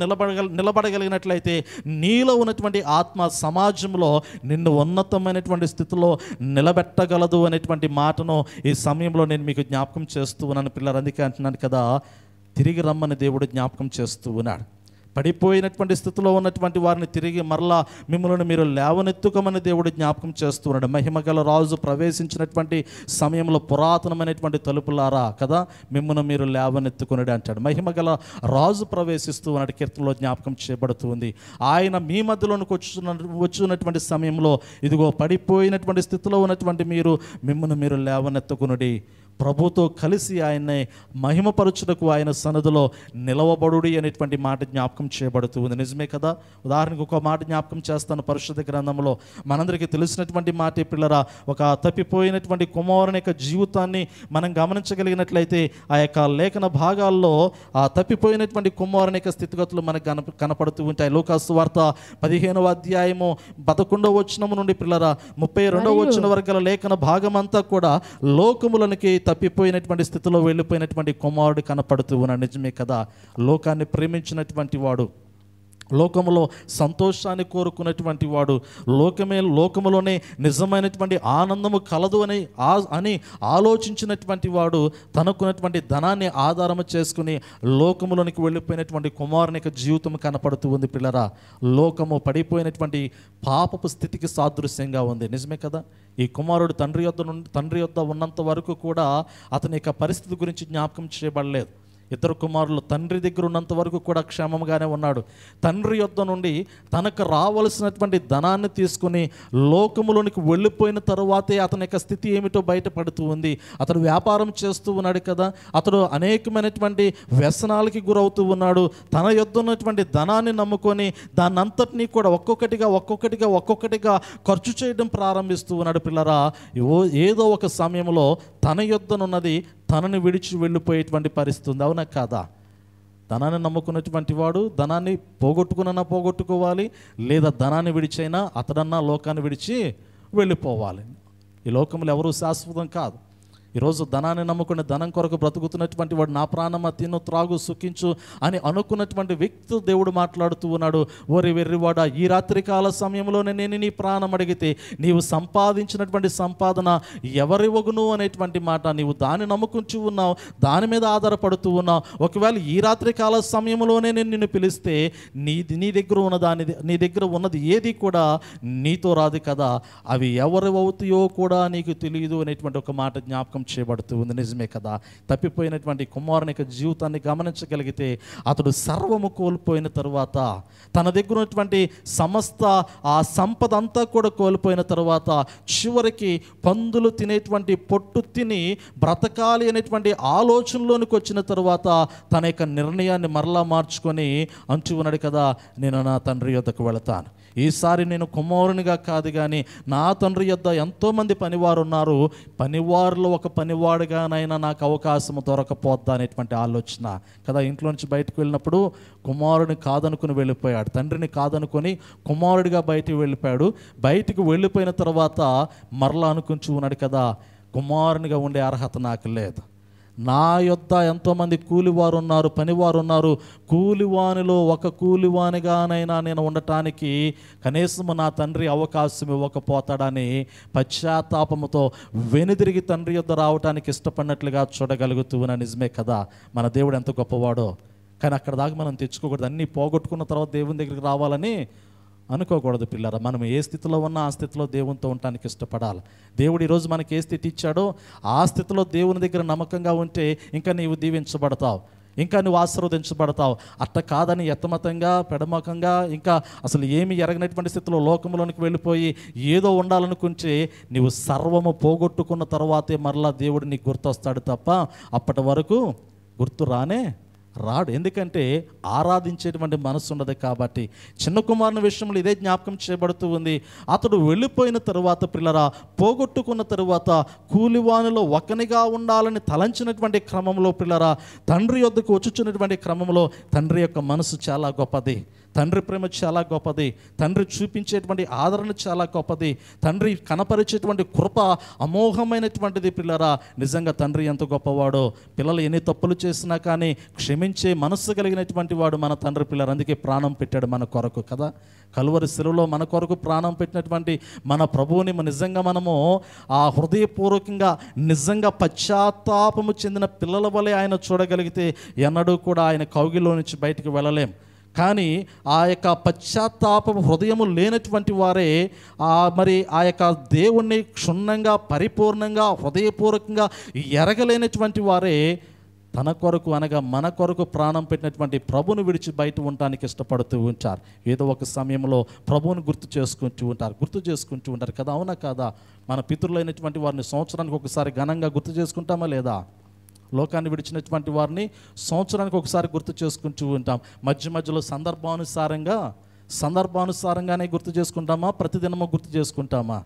నిలబడగలిగినట్లయితే నీలో ఉన్నటువంటి ఆత్మ సమాజంలో నిన్ను ఉన్నతమైనటువంటి స్థితిలో నిలబెట్టగలదు అనేటువంటి మాటను ఈ సమయంలో నేను మీకు జ్ఞాపకం చేస్తూ ఉన్నాను పిల్లలు. అందుకే అంటున్నాను కదా, తిరిగి రమ్మని దేవుడు జ్ఞాపకం చేస్తూ ఉన్నాడు. పడిపోయినటువంటి స్థితిలో ఉన్నటువంటి వారిని తిరిగి మరలా మిమ్మల్ని మీరు లేవనెత్తుకమని దేవుడు జ్ఞాపకం చేస్తున్నాడు. మహిమగల రాజు ప్రవేశించినటువంటి సమయంలో పురాతనమైనటువంటి తలుపులారా కదా మిమ్మల్ని మీరు లేవనెత్తుకున్నాడు అంటాడు. మహిమగల రాజు ప్రవేశిస్తూ ఉన్నాడు, కీర్తనలో జ్ఞాపకం చేయబడుతుంది. ఆయన మీ మధ్యలోనికి వచ్చినటువంటి సమయంలో ఇదిగో పడిపోయినటువంటి స్థితిలో ఉన్నటువంటి మీరు మిమ్మల్ని మీరు లేవనెత్తుకునుడి, ప్రభుతో కలిసి ఆయన్ని మహిమపరచుటకు ఆయన సన్నిధిలో నిలవబడుడి అనేటువంటి మాట జ్ఞాపకం చేయబడుతూ ఉంది. నిజమే కదా. ఉదాహరణకు ఒక మాట జ్ఞాపకం చేస్తాను. పరిశుద్ధ గ్రంథంలో మనందరికీ తెలిసినటువంటి మాట పిల్లరా, ఒక తప్పిపోయినటువంటి కుమారుని యొక్క జీవితాన్ని మనం గమనించగలిగినట్లయితే ఆ యొక్క లేఖన భాగాల్లో ఆ తప్పిపోయినటువంటి కుమారుని యొక్క స్థితిగతులు మనకు కనపడుతూ ఉంటాయి. లూకాసు సువార్త 15వ అధ్యాయము 11వ వచనము నుండి పిల్లరా 32వ వచనం వరకు లేఖన భాగం అంతా కూడా లోకములనికి తప్పిపోయినటువంటి స్థితిలో వెళ్ళిపోయినటువంటి కుమారుడు కనపడుతూ ఉన్నాడు. నిజమే కదా, లోకాన్ని ప్రేమించినటువంటి వాడు, లోకములో సంతోషాన్ని కోరుకున్నటువంటి వాడు, లోకములోనే నిజమైనటువంటి ఆనందము కలదు అని ఆలోచించినటువంటి వాడు తనకున్నటువంటి ధనాన్ని ఆధారము చేసుకుని లోకములోనికి వెళ్ళిపోయినటువంటి కుమారుని యొక్క జీవితం కనపడుతూ ఉంది. పిల్లరా, లోకము పడిపోయినటువంటి పాపపు స్థితికి సాదృశ్యంగా ఉంది. నిజమే కదా, ఈ కుమారుడు తండ్రి యొద్ద ఉన్నంత వరకు కూడా అతని యొక్క పరిస్థితి గురించి జ్ఞాపకం చేయబడలేదు. ఇద్దరు కుమారులు తండ్రి దగ్గర ఉన్నంత వరకు కూడా క్షేమంగానే ఉన్నాడు. తండ్రి యొద్ద నుండి తనకు రావలసినటువంటి ధనాన్ని తీసుకుని లోకములోనికి వెళ్ళిపోయిన తరువాతే అతని యొక్క స్థితి ఏమిటో బయటపడుతూ ఉంది. అతడు వ్యాపారం చేస్తూ ఉన్నాడు కదా, అతడు అనేకమైనటువంటి వ్యసనాలకి గురవుతూ ఉన్నాడు. తన యొద్ద ఉన్నటువంటి ధనాన్ని నమ్ముకొని దాన్నంతటినీ కూడా ఒక్కొక్కటిగా ఖర్చు చేయడం ప్రారంభిస్తూ ఉన్నాడు. పిల్లరా, ఏదో ఒక సమయంలో తన యొద్దనున్నది తనని విడిచి వెళ్ళిపోయేటువంటి పరిస్థితి ఉంది. అవునా కాదా? ధనాన్ని నమ్ముకున్నటువంటి వాడు ధనాన్ని పోగొట్టుకోవాలి, లేదా ధనాన్ని విడిచైనా అతడన్నా లోకాన్ని విడిచి వెళ్ళిపోవాలి. ఈ లోకంలో ఎవరూ శాశ్వతం కాదు. ఈరోజు ధనాన్ని నమ్ముకుని ధనం కొరకు బ్రతుకుతున్నటువంటి వాడు, నా ప్రాణమా తిను త్రాగు సుఖించు అని అనుకున్నటువంటి వ్యక్తి దేవుడు మాట్లాడుతూ ఉన్నాడు. ఓరి వెర్రివాడా, ఈ రాత్రికాల సమయంలోనే నేను నీ ప్రాణం అడిగితే నీవు సంపాదించినటువంటి సంపాదన ఎవరివగును అనేటువంటి మాట, నీవు దాన్ని నమ్ముకుంటూ ఉన్నావు, దాని మీద ఆధారపడుతూ ఉన్నావు. ఒకవేళ ఈ రాత్రికాల సమయంలోనే నేను నిన్ను పిలిస్తే నీ దగ్గర ఉన్నది ఏది కూడా నీతో రాదు కదా, అవి ఎవరు అవుతాయో కూడా నీకు తెలియదు అనేటువంటి ఒక మాట జ్ఞాపకం చేయబడుతూ ఉంది. నిజమే కదా, తప్పిపోయినటువంటి కుమారుని యొక్క జీవితాన్ని గమనించగలిగితే అతడు సర్వము కోల్పోయిన తరువాత, తన దగ్గర ఉన్నటువంటి సమస్త ఆ సంపద అంతా కూడా కోల్పోయిన తరువాత చివరికి పందులు తినేటువంటి పొట్టు తిని బ్రతకాలి అనేటువంటి ఆలోచనలోనికి వచ్చిన తరువాత తన యొక్క నిర్ణయాన్ని మరలా మార్చుకొని అంటూ ఉన్నాడు కదా, నేను నా తండ్రి యొద్దకు వెళతాను. ఈసారి నేను కుమారునిగా కాదు కానీ నా తండ్రి యొద్ద ఎంతోమంది పనివారు ఉన్నారు, పనివారిలో ఒక పనివాడుగానైనా నాకు అవకాశం దొరకపోద్దా అనేటువంటి ఆలోచన కదా. ఇంట్లో నుంచి బయటకు వెళ్ళినప్పుడు కుమారుడిని కాదనుకుని వెళ్ళిపోయాడు, తండ్రిని కాదనుకొని కుమారుడిగా బయటికి వెళ్ళిపోయాడు. బయటికి వెళ్ళిపోయిన తర్వాత మరలా అనుకుంటూ ఉన్నాడు కదా, కుమారునిగా ఉండే అర్హత నాకు లేదు, నా యొద్ద ఎంతోమంది కూలివారు ఉన్నారు, పనివారు ఉన్నారు, కూలివానిలో ఒక కూలివానిగానైనా నేను ఉండటానికి కనీసం నా తండ్రి అవకాశం ఇవ్వకపోతాడని పశ్చాత్తాపముతో వెనుదిరిగి తండ్రి యొద్ద రావడానికి ఇష్టపడినట్లుగా చూడగలుగుతూ ఉన్న. నిజమే కదా, మన దేవుడు ఎంత గొప్పవాడో. కానీ అక్కడ దాకా మనం తెచ్చుకోకూడదు. అన్నీ పోగొట్టుకున్న తర్వాత దేవుని దగ్గరికి రావాలని అనుకోకూడదు. పిల్లరా, మనం ఏ స్థితిలో ఉన్నా ఆ స్థితిలో దేవునితో ఉండటానికి ఇష్టపడాలి. దేవుడు ఈరోజు మనకి ఏ స్థితి ఇచ్చాడో ఆ స్థితిలో దేవుని దగ్గర నమ్మకంగా ఉంటే ఇంకా నీవు దీవించబడతావు, ఇంకా నువ్వు ఆశీర్వదించబడతావు. అట్ట కాదని ఎత్తమతంగా పెడమకంగా ఇంకా అసలు ఏమి ఎరగనటువంటి స్థితిలో లోకంలోనికి వెళ్ళిపోయి ఏదో ఉండాలనుకుంటే నీవు సర్వము పోగొట్టుకున్న తర్వాతే మరలా దేవుడు నీకు గుర్తొస్తాడు తప్ప అప్పటి వరకు గుర్తు రాడు. ఎందుకంటే ఆరాధించేటువంటి మనసు ఉండదు కాబట్టి. చిన్న కుమారుని విషయంలో ఇదే జ్ఞాపకం చేయబడుతూ ఉంది. అతడు వెళ్ళిపోయిన తరువాత పిల్లరా, పోగొట్టుకున్న తరువాత కూలివానిలో ఒకనిగా ఉండాలని తలంచినటువంటి క్రమంలో పిల్లరా, తండ్రి యొద్దకు వచ్చుచున్నటువంటి క్రమంలో తండ్రి యొక్క మనసు చాలా గొప్పది, తండ్రి ప్రేమ చాలా గొప్పది, తండ్రి చూపించేటువంటి ఆదరణ చాలా గొప్పది, తండ్రి కనపరిచేటువంటి కృప అమోఘమైనటువంటిది. పిల్లరా, నిజంగా తండ్రి ఎంత గొప్పవాడో. పిల్లలు ఎన్ని తప్పులు చేసినా కానీ క్షమించే మనస్సు కలిగినటువంటి వాడు మన తండ్రి. పిల్లలు అందుకే ప్రాణం పెట్టాడు మన కొరకు కదా. కలువరి శిలువలో మన కొరకు ప్రాణం పెట్టినటువంటి మన ప్రభువుని నిజంగా మనము ఆ హృదయపూర్వకంగా నిజంగా పశ్చాత్తాపము చెందిన పిల్లల వలె ఆయన చూడగలిగితే ఎన్నడూ కూడా ఆయన కౌగిలో నుంచి బయటికి వెళ్ళలేం. కానీ ఆ యొక్క పశ్చాత్తాప హృదయము లేనటువంటి వారే మరి ఆ యొక్క దేవుణ్ణి క్షుణ్ణంగా పరిపూర్ణంగా హృదయపూర్వకంగా ఎరగలేనటువంటి వారే తన కొరకు అనగా మన కొరకు ప్రాణం పెట్టినటువంటి ప్రభువును విడిచి బయట ఉండటానికి ఇష్టపడుతూ ఉంటారు. ఏదో ఒక సమయంలో ప్రభువును గుర్తు చేసుకుంటూ ఉంటారు కదా. అవునా కాదా? మన పితరులైనటువంటి వారిని సంవత్సరానికి ఒకసారి ఘనంగా గుర్తు చేసుకుంటామా లేదా? లోకాన్ని విడిచినటువంటి వారిని సంవత్సరానికి ఒకసారి గుర్తు చేసుకుంటూ ఉంటాం. మధ్యలో సందర్భానుసారంగానే గుర్తు చేసుకుంటామా? ప్రతిదినమో గుర్తు చేసుకుంటామా?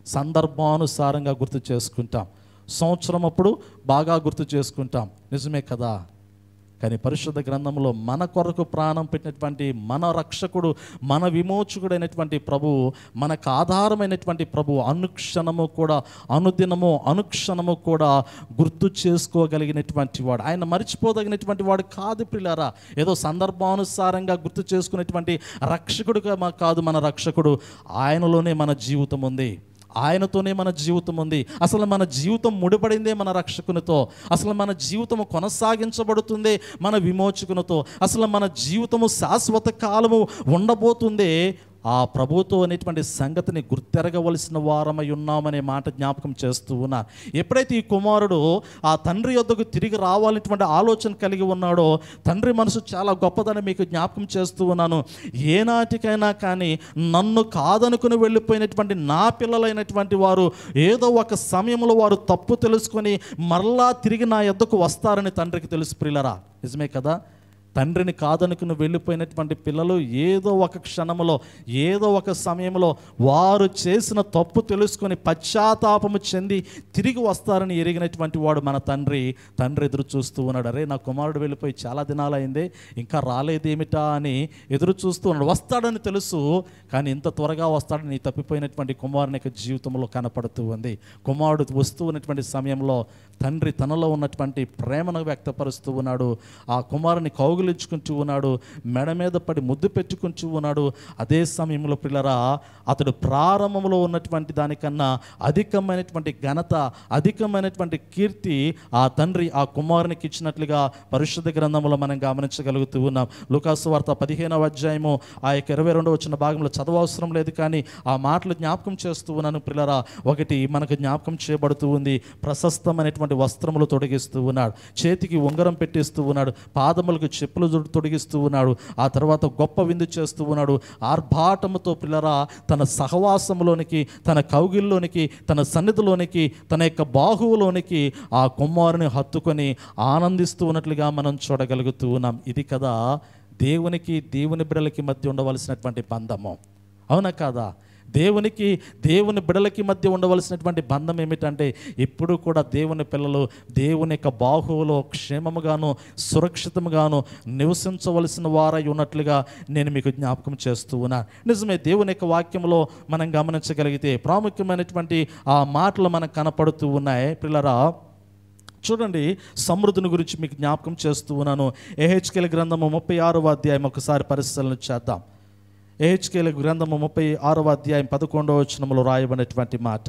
సందర్భానుసారంగా గుర్తు చేసుకుంటాం. సంవత్సరం అప్పుడు బాగా గుర్తు చేసుకుంటాం. నిజమే కదా. కానీ పరిశుద్ధ గ్రంథంలో మన కొరకు ప్రాణం పెట్టినటువంటి మన రక్షకుడు, మన విమోచకుడైనటువంటి ప్రభువు, మనకు ఆధారమైనటువంటి ప్రభువు అనుక్షణము కూడా, అనుక్షణము కూడా గుర్తు చేసుకోగలిగినటువంటి వాడు. ఆయన మర్చిపోదగినటువంటి వాడు కాదు ప్రియులారా. ఏదో సందర్భానుసారంగా గుర్తు చేసుకునేటువంటి రక్షకుడుగా కాదు మన రక్షకుడు. ఆయనలోనే మన జీవితం ఉంది, ఆయనతోనే మన జీవితం ఉంది. అసలు మన జీవితం ముడిపడిందే మన రక్షకునితో. అసలు మన జీవితము కొనసాగించబడుతుందే మన విమోచకునితో. అసలు మన జీవితము శాశ్వత కాలము ఉండబోతుందే ఆ ప్రభుతో అనేటువంటి సంగతిని గుర్తెరగవలసిన వారమై ఉన్నామనే మాట జ్ఞాపకం చేస్తూ ఉన్నారు. ఎప్పుడైతే ఈ కుమారుడు ఆ తండ్రి యొద్దకు తిరిగి రావాలనేటువంటి ఆలోచన కలిగి ఉన్నాడో, తండ్రి మనసు చాలా గొప్పదని మీకు జ్ఞాపకం చేస్తూ ఉన్నాను. ఏనాటికైనా కానీ నన్ను కాదనుకుని వెళ్ళిపోయినటువంటి నా పిల్లలైనటువంటి వారు ఏదో ఒక సమయంలో వారు తప్పు తెలుసుకొని మరలా తిరిగి నా యొద్దకు వస్తారని తండ్రికి తెలుసు ప్రియులరా. నిజమే కదా? తండ్రిని కాదనుకుని వెళ్ళిపోయినటువంటి పిల్లలు ఏదో ఒక క్షణంలో, ఏదో ఒక సమయంలో వారు చేసిన తప్పు తెలుసుకొని పశ్చాత్తాపము చెంది తిరిగి వస్తారని ఎరిగినటువంటి వాడు మన తండ్రి ఎదురు చూస్తూ ఉన్నాడు. అరే, నా కుమారుడు వెళ్ళిపోయి చాలా దినాలైందే, ఇంకా రాలేదేమిటా అని ఎదురు చూస్తూ ఉన్నాడు. వస్తాడని తెలుసు, కానీ ఇంత త్వరగా వస్తాడని తప్పిపోయినటువంటి కుమారుని యొక్క జీవితంలో కనపడుతూ ఉంది. కుమారుడు వస్తూ ఉన్నటువంటి సమయంలో తండ్రి తనలో ఉన్నటువంటి ప్రేమను వ్యక్తపరుస్తూ ఉన్నాడు. ఆ కుమారుని కౌగిలించుకుంటూ ఉన్నాడు, మెడ మీద పడి ముద్దు పెట్టుకుంటూ ఉన్నాడు. అదే సమయంలో పిల్లరా, అతడు ప్రారంభంలో ఉన్నటువంటి దానికన్నా అధికమైనటువంటి ఘనత, అధికమైనటువంటి కీర్తి ఆ తండ్రి ఆ కుమారునికి ఇచ్చినట్లుగా పరిశుద్ధ గ్రంథంలో మనం గమనించగలుగుతూ ఉన్నాం. లూకాసు వార్త 15వ అధ్యాయము ఆ యొక్క 22వ వచన భాగంలో చదవవసరం లేదు, కానీ ఆ మాటలు జ్ఞాపకం చేస్తూ ఉన్నాను పిల్లరా. ఒకటి మనకు జ్ఞాపకం చేయబడుతూ ఉంది, ప్రశస్తమైనటువంటి వస్త్రములు తొడిగిస్తూ ఉన్నాడు, చేతికి ఉంగరం పెట్టిస్తూ ఉన్నాడు, పాదములకు చెప్పులు తొడిగిస్తూ ఉన్నాడు. ఆ తర్వాత గొప్ప విందు చేస్తూ ఉన్నాడు. ఆర్భాటముతో పిల్లరా తన సహవాసంలోనికి, తన కౌగిల్లోనికి, తన సన్నిధిలోనికి, తన యొక్క బాహువులోనికి ఆ కుమారుని హత్తుకొని ఆనందిస్తూ ఉన్నట్లుగా మనం చూడగలుగుతూ ఉన్నాం. ఇది కదా దేవునికి దేవుని బిడ్డలకి మధ్య ఉండవలసినటువంటి బంధము, అవునా కాదా? దేవుని బిడ్డలకి మధ్య ఉండవలసినటువంటి బంధం ఏమిటంటే, ఎప్పుడు కూడా దేవుని పిల్లలు దేవుని యొక్క బాహువులో క్షేమముగాను సురక్షితముగాను నివసించవలసిన వారై ఉన్నట్లుగా నేను మీకు జ్ఞాపకం చేస్తూ ఉన్నా. నిజమే, దేవుని యొక్క వాక్యంలో మనం గమనించగలిగితే ప్రాముఖ్యమైనటువంటి ఆ మాటలు మనకు కనపడుతూ ఉన్నాయి పిల్లరా. చూడండి, సమృద్ధిని గురించి మీకు జ్ఞాపకం చేస్తూ ఉన్నాను. యెహెజ్కేలు గ్రంథము 36వ అధ్యాయం ఒకసారి పరిశీలన చేద్దాం. యెహెజ్కేలు గ్రంథము 36వ అధ్యాయం 11వ వచనంలో రాయబడినటువంటి మాట.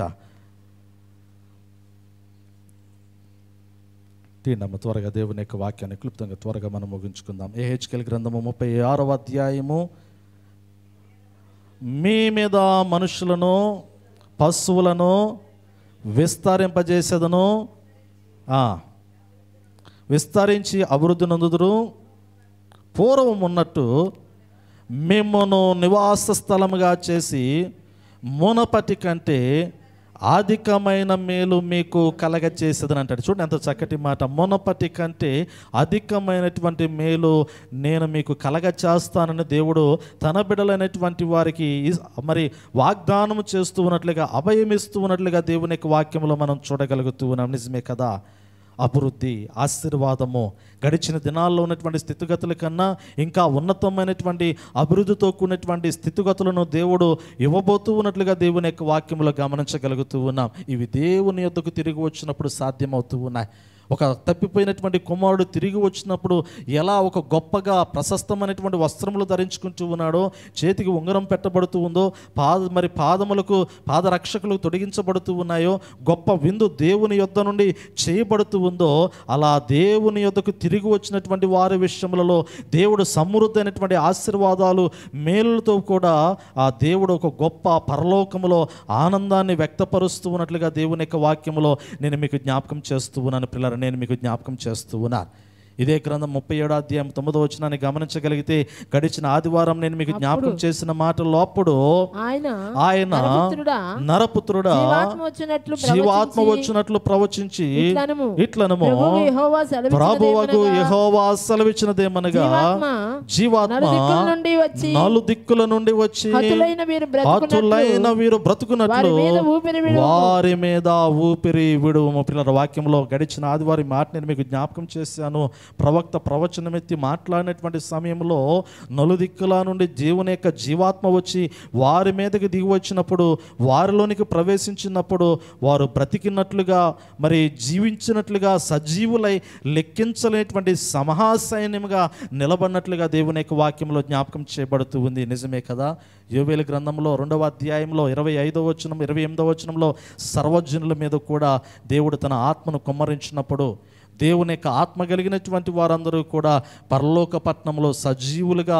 తీనమ్మ త్వరగా దేవుని యొక్క వాక్యాన్ని క్లుప్తంగా త్వరగా మనం ముగించుకుందాం. యెహెజ్కేలు గ్రంథము 36వ అధ్యాయము. మీ మీద మనుషులను పశువులను విస్తరింపజేసేదను, విస్తరించి అభివృద్ధి నందుదురు. పూర్వం ఉన్నట్టు మిమ్మను నివాస స్థలముగా చేసి మునపటి కంటే అధికమైన మేలు మీకు కలగచేసేదని అంటాడు. చూడండి ఎంత చక్కటి మాట. మునపటి కంటే అధికమైనటువంటి మేలు నేను మీకు కలగచేస్తానని దేవుడు తన బిడ్డలైనటువంటి వారికి మరి వాగ్దానం చేస్తూ ఉన్నట్లుగా, అభయమిస్తూ ఉన్నట్లుగా దేవుని యొక్క వాక్యంలో మనం చూడగలుగుతూ ఉన్నాం. నిజమే కదా? అభివృద్ధి, ఆశీర్వాదము గడిచిన దినాల్లో ఉన్నటువంటి స్థితిగతుల కన్నా ఇంకా ఉన్నతమైనటువంటి అభివృద్ధితో కూడినటువంటి స్థితిగతులను దేవుడు ఇవ్వబోతూ ఉన్నట్లుగా దేవుని యొక్క వాక్యంలో గమనించగలుగుతూ ఉన్నాం. ఇవి దేవుని యొద్దకు తిరిగి వచ్చినప్పుడు సాధ్యమవుతూ ఉన్నాయి. ఒక తప్పిపోయినటువంటి కుమారుడు తిరిగి వచ్చినప్పుడు ఎలా ఒక గొప్పగా ప్రశస్తమైనటువంటి వస్త్రములు ధరించుకుంటూ ఉన్నాడో, చేతికి ఉంగరం పెట్టబడుతూ ఉందో, పాదములకు పాదరక్షకులు తొడిగించబడుతూ ఉన్నాయో, గొప్ప విందు దేవుని యొద్ద నుండి చేయబడుతూ ఉందో, అలా దేవుని యొద్దకు తిరిగి వచ్చినటువంటి వారి విషయములలో దేవుడు సమృద్ధి అయినటువంటి ఆశీర్వాదాలు మేలులతో కూడా ఆ దేవుడు ఒక గొప్ప పరలోకములో ఆనందాన్ని వ్యక్తపరుస్తూ ఉన్నట్లుగా దేవుని యొక్క వాక్యములో నేను మీకు జ్ఞాపకం చేస్తూ ఉన్నాను పిల్లలు. నేను మీకు జ్ఞాపకం చేస్తూ ఉన్నాను. ఇదే గ్రంథం 37వ అధ్యాయం 9వ వచనాన్ని గమనించగలిగితే, గడిచిన ఆదివారం నేను మీకు జ్ఞాపకం చేసిన మాటలో అప్పుడు ఆయన నరపుత్రుడా జీవాత్మ వచ్చినట్లు ప్రవచించి ఇట్లనము, ప్రభువగు యెహోవా సెలవిచ్చినదేమనగా, జీవాత్మ నలుదిక్కుల నుండి వచ్చి హతులైన వీరు బ్రతుకున్నట్లు వారి మీద ఊపిరి విడువము. పిల్లల వాక్యంలో గడిచిన ఆదివారం మాట నేను మీకు జ్ఞాపకం చేశాను. ప్రవక్త ప్రవచనమెత్తి మాట్లాడినటువంటి సమయంలో నలుదిక్కుల నుండి దేవుని యొక్క జీవాత్మ వచ్చి వారి మీదకి దిగి వచ్చినప్పుడు, వారిలోనికి ప్రవేశించినప్పుడు వారు బ్రతికినట్లుగా, మరి జీవించినట్లుగా, సజీవులై లెక్కించలేనటువంటి సమహాసైన్యముగా నిలబడినట్లుగా దేవుని యొక్క వాక్యంలో జ్ఞాపకం చేయబడుతూ ఉంది. నిజమే కదా? యోవేలు గ్రంథంలో 2వ అధ్యాయంలో 25వ వచనం 28వ వచనంలో సర్వజనుల మీద కూడా దేవుడు తన ఆత్మను కుమ్మరించినప్పుడు దేవుని యొక్క ఆత్మ కలిగినటువంటి వారందరూ కూడా పరలోక పట్టణంలో సజీవులుగా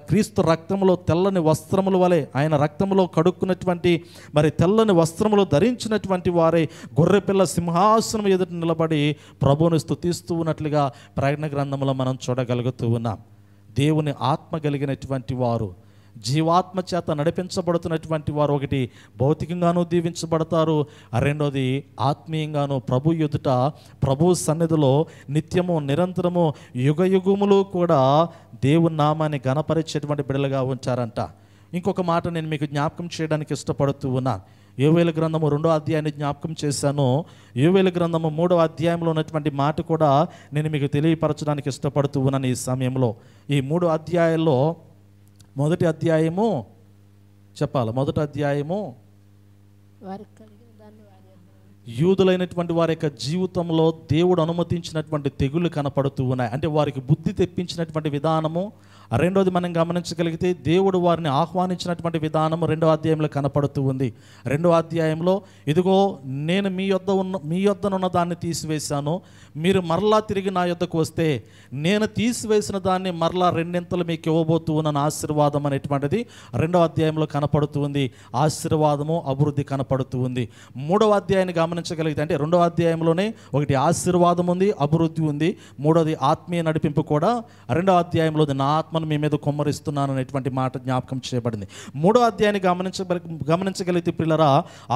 క్రీస్తు రక్తంలో తెల్లని వస్త్రముల వలె, ఆయన రక్తంలో కడుక్కున్నటువంటి మరి తెల్లని వస్త్రములు ధరించినటువంటి వారే గొర్రెపిల్ల సింహాసనం ఎదుట నిలబడి ప్రభువుని స్తుతిస్తూ ఉన్నట్లుగా ప్రకటన గ్రంథంలో మనం చూడగలుగుతూ ఉన్నాం. దేవుని ఆత్మ కలిగినటువంటి వారు, జీవాత్మ చేత నడిపించబడుతున్నటువంటి వారు ఒకటి భౌతికంగానూ దీవించబడతారు, రెండోది ఆత్మీయంగాను ప్రభు ఎదుట, ప్రభు సన్నిధిలో నిత్యము నిరంతరము యుగయుగములు కూడా దేవుని నామాన్ని ఘనపరిచేటువంటి బిడ్డలుగా ఉంచారంట. ఇంకొక మాట నేను మీకు జ్ఞాపకం చేయడానికి ఇష్టపడుతూ ఉన్నాను. యోవేలు గ్రంథము 2వ అధ్యాయాన్ని జ్ఞాపకం చేశాను. యోవేలు గ్రంథము 3వ అధ్యాయంలో ఉన్నటువంటి మాట కూడా నేను మీకు తెలియపరచడానికి ఇష్టపడుతూ ఉన్నాను ఈ సమయంలో. ఈ 3 అధ్యాయాల్లో మొదటి అధ్యాయము చెప్పాలి. మొదటి అధ్యాయము యూదులైనటువంటి వారి యొక్క జీవితంలో దేవుడు అనుమతించినటువంటి తెగులు కనపడుతూ ఉన్నాయి. అంటే వారికి బుద్ధి తెప్పించినటువంటి విధానము. రెండోది మనం గమనించగలిగితే దేవుడు వారిని ఆహ్వానించినటువంటి విధానము 2వ అధ్యాయంలో కనపడుతూ ఉంది. 2వ అధ్యాయంలో ఇదిగో నేను మీ యొద్దనున్న దాన్ని తీసివేశాను, మీరు మరలా తిరిగి నా యొద్దకు వస్తే నేను తీసివేసిన దాన్ని మరలా రెండింతలు మీకు ఇవ్వబోతూ ఉన్నాను ఆశీర్వాదం అనేటువంటిది 2వ అధ్యాయంలో కనపడుతూ ఉంది. ఆశీర్వాదము, అభివృద్ధి కనపడుతూ ఉంది. 3వ అధ్యాయాన్ని గమనించగలిగితే అంటే 2వ అధ్యాయంలోనే ఒకటి ఆశీర్వాదం ఉంది, అభివృద్ధి ఉంది. మూడోది ఆత్మీయ నడిపింపు కూడా 2వ అధ్యాయంలో నా ఆత్మను మీ మీద కుమ్మరిస్తున్నాను అనేటువంటి మాట జ్ఞాపకం చేయబడింది. 3వ అధ్యాయాన్ని గమనించగలిగితే పిల్లరా,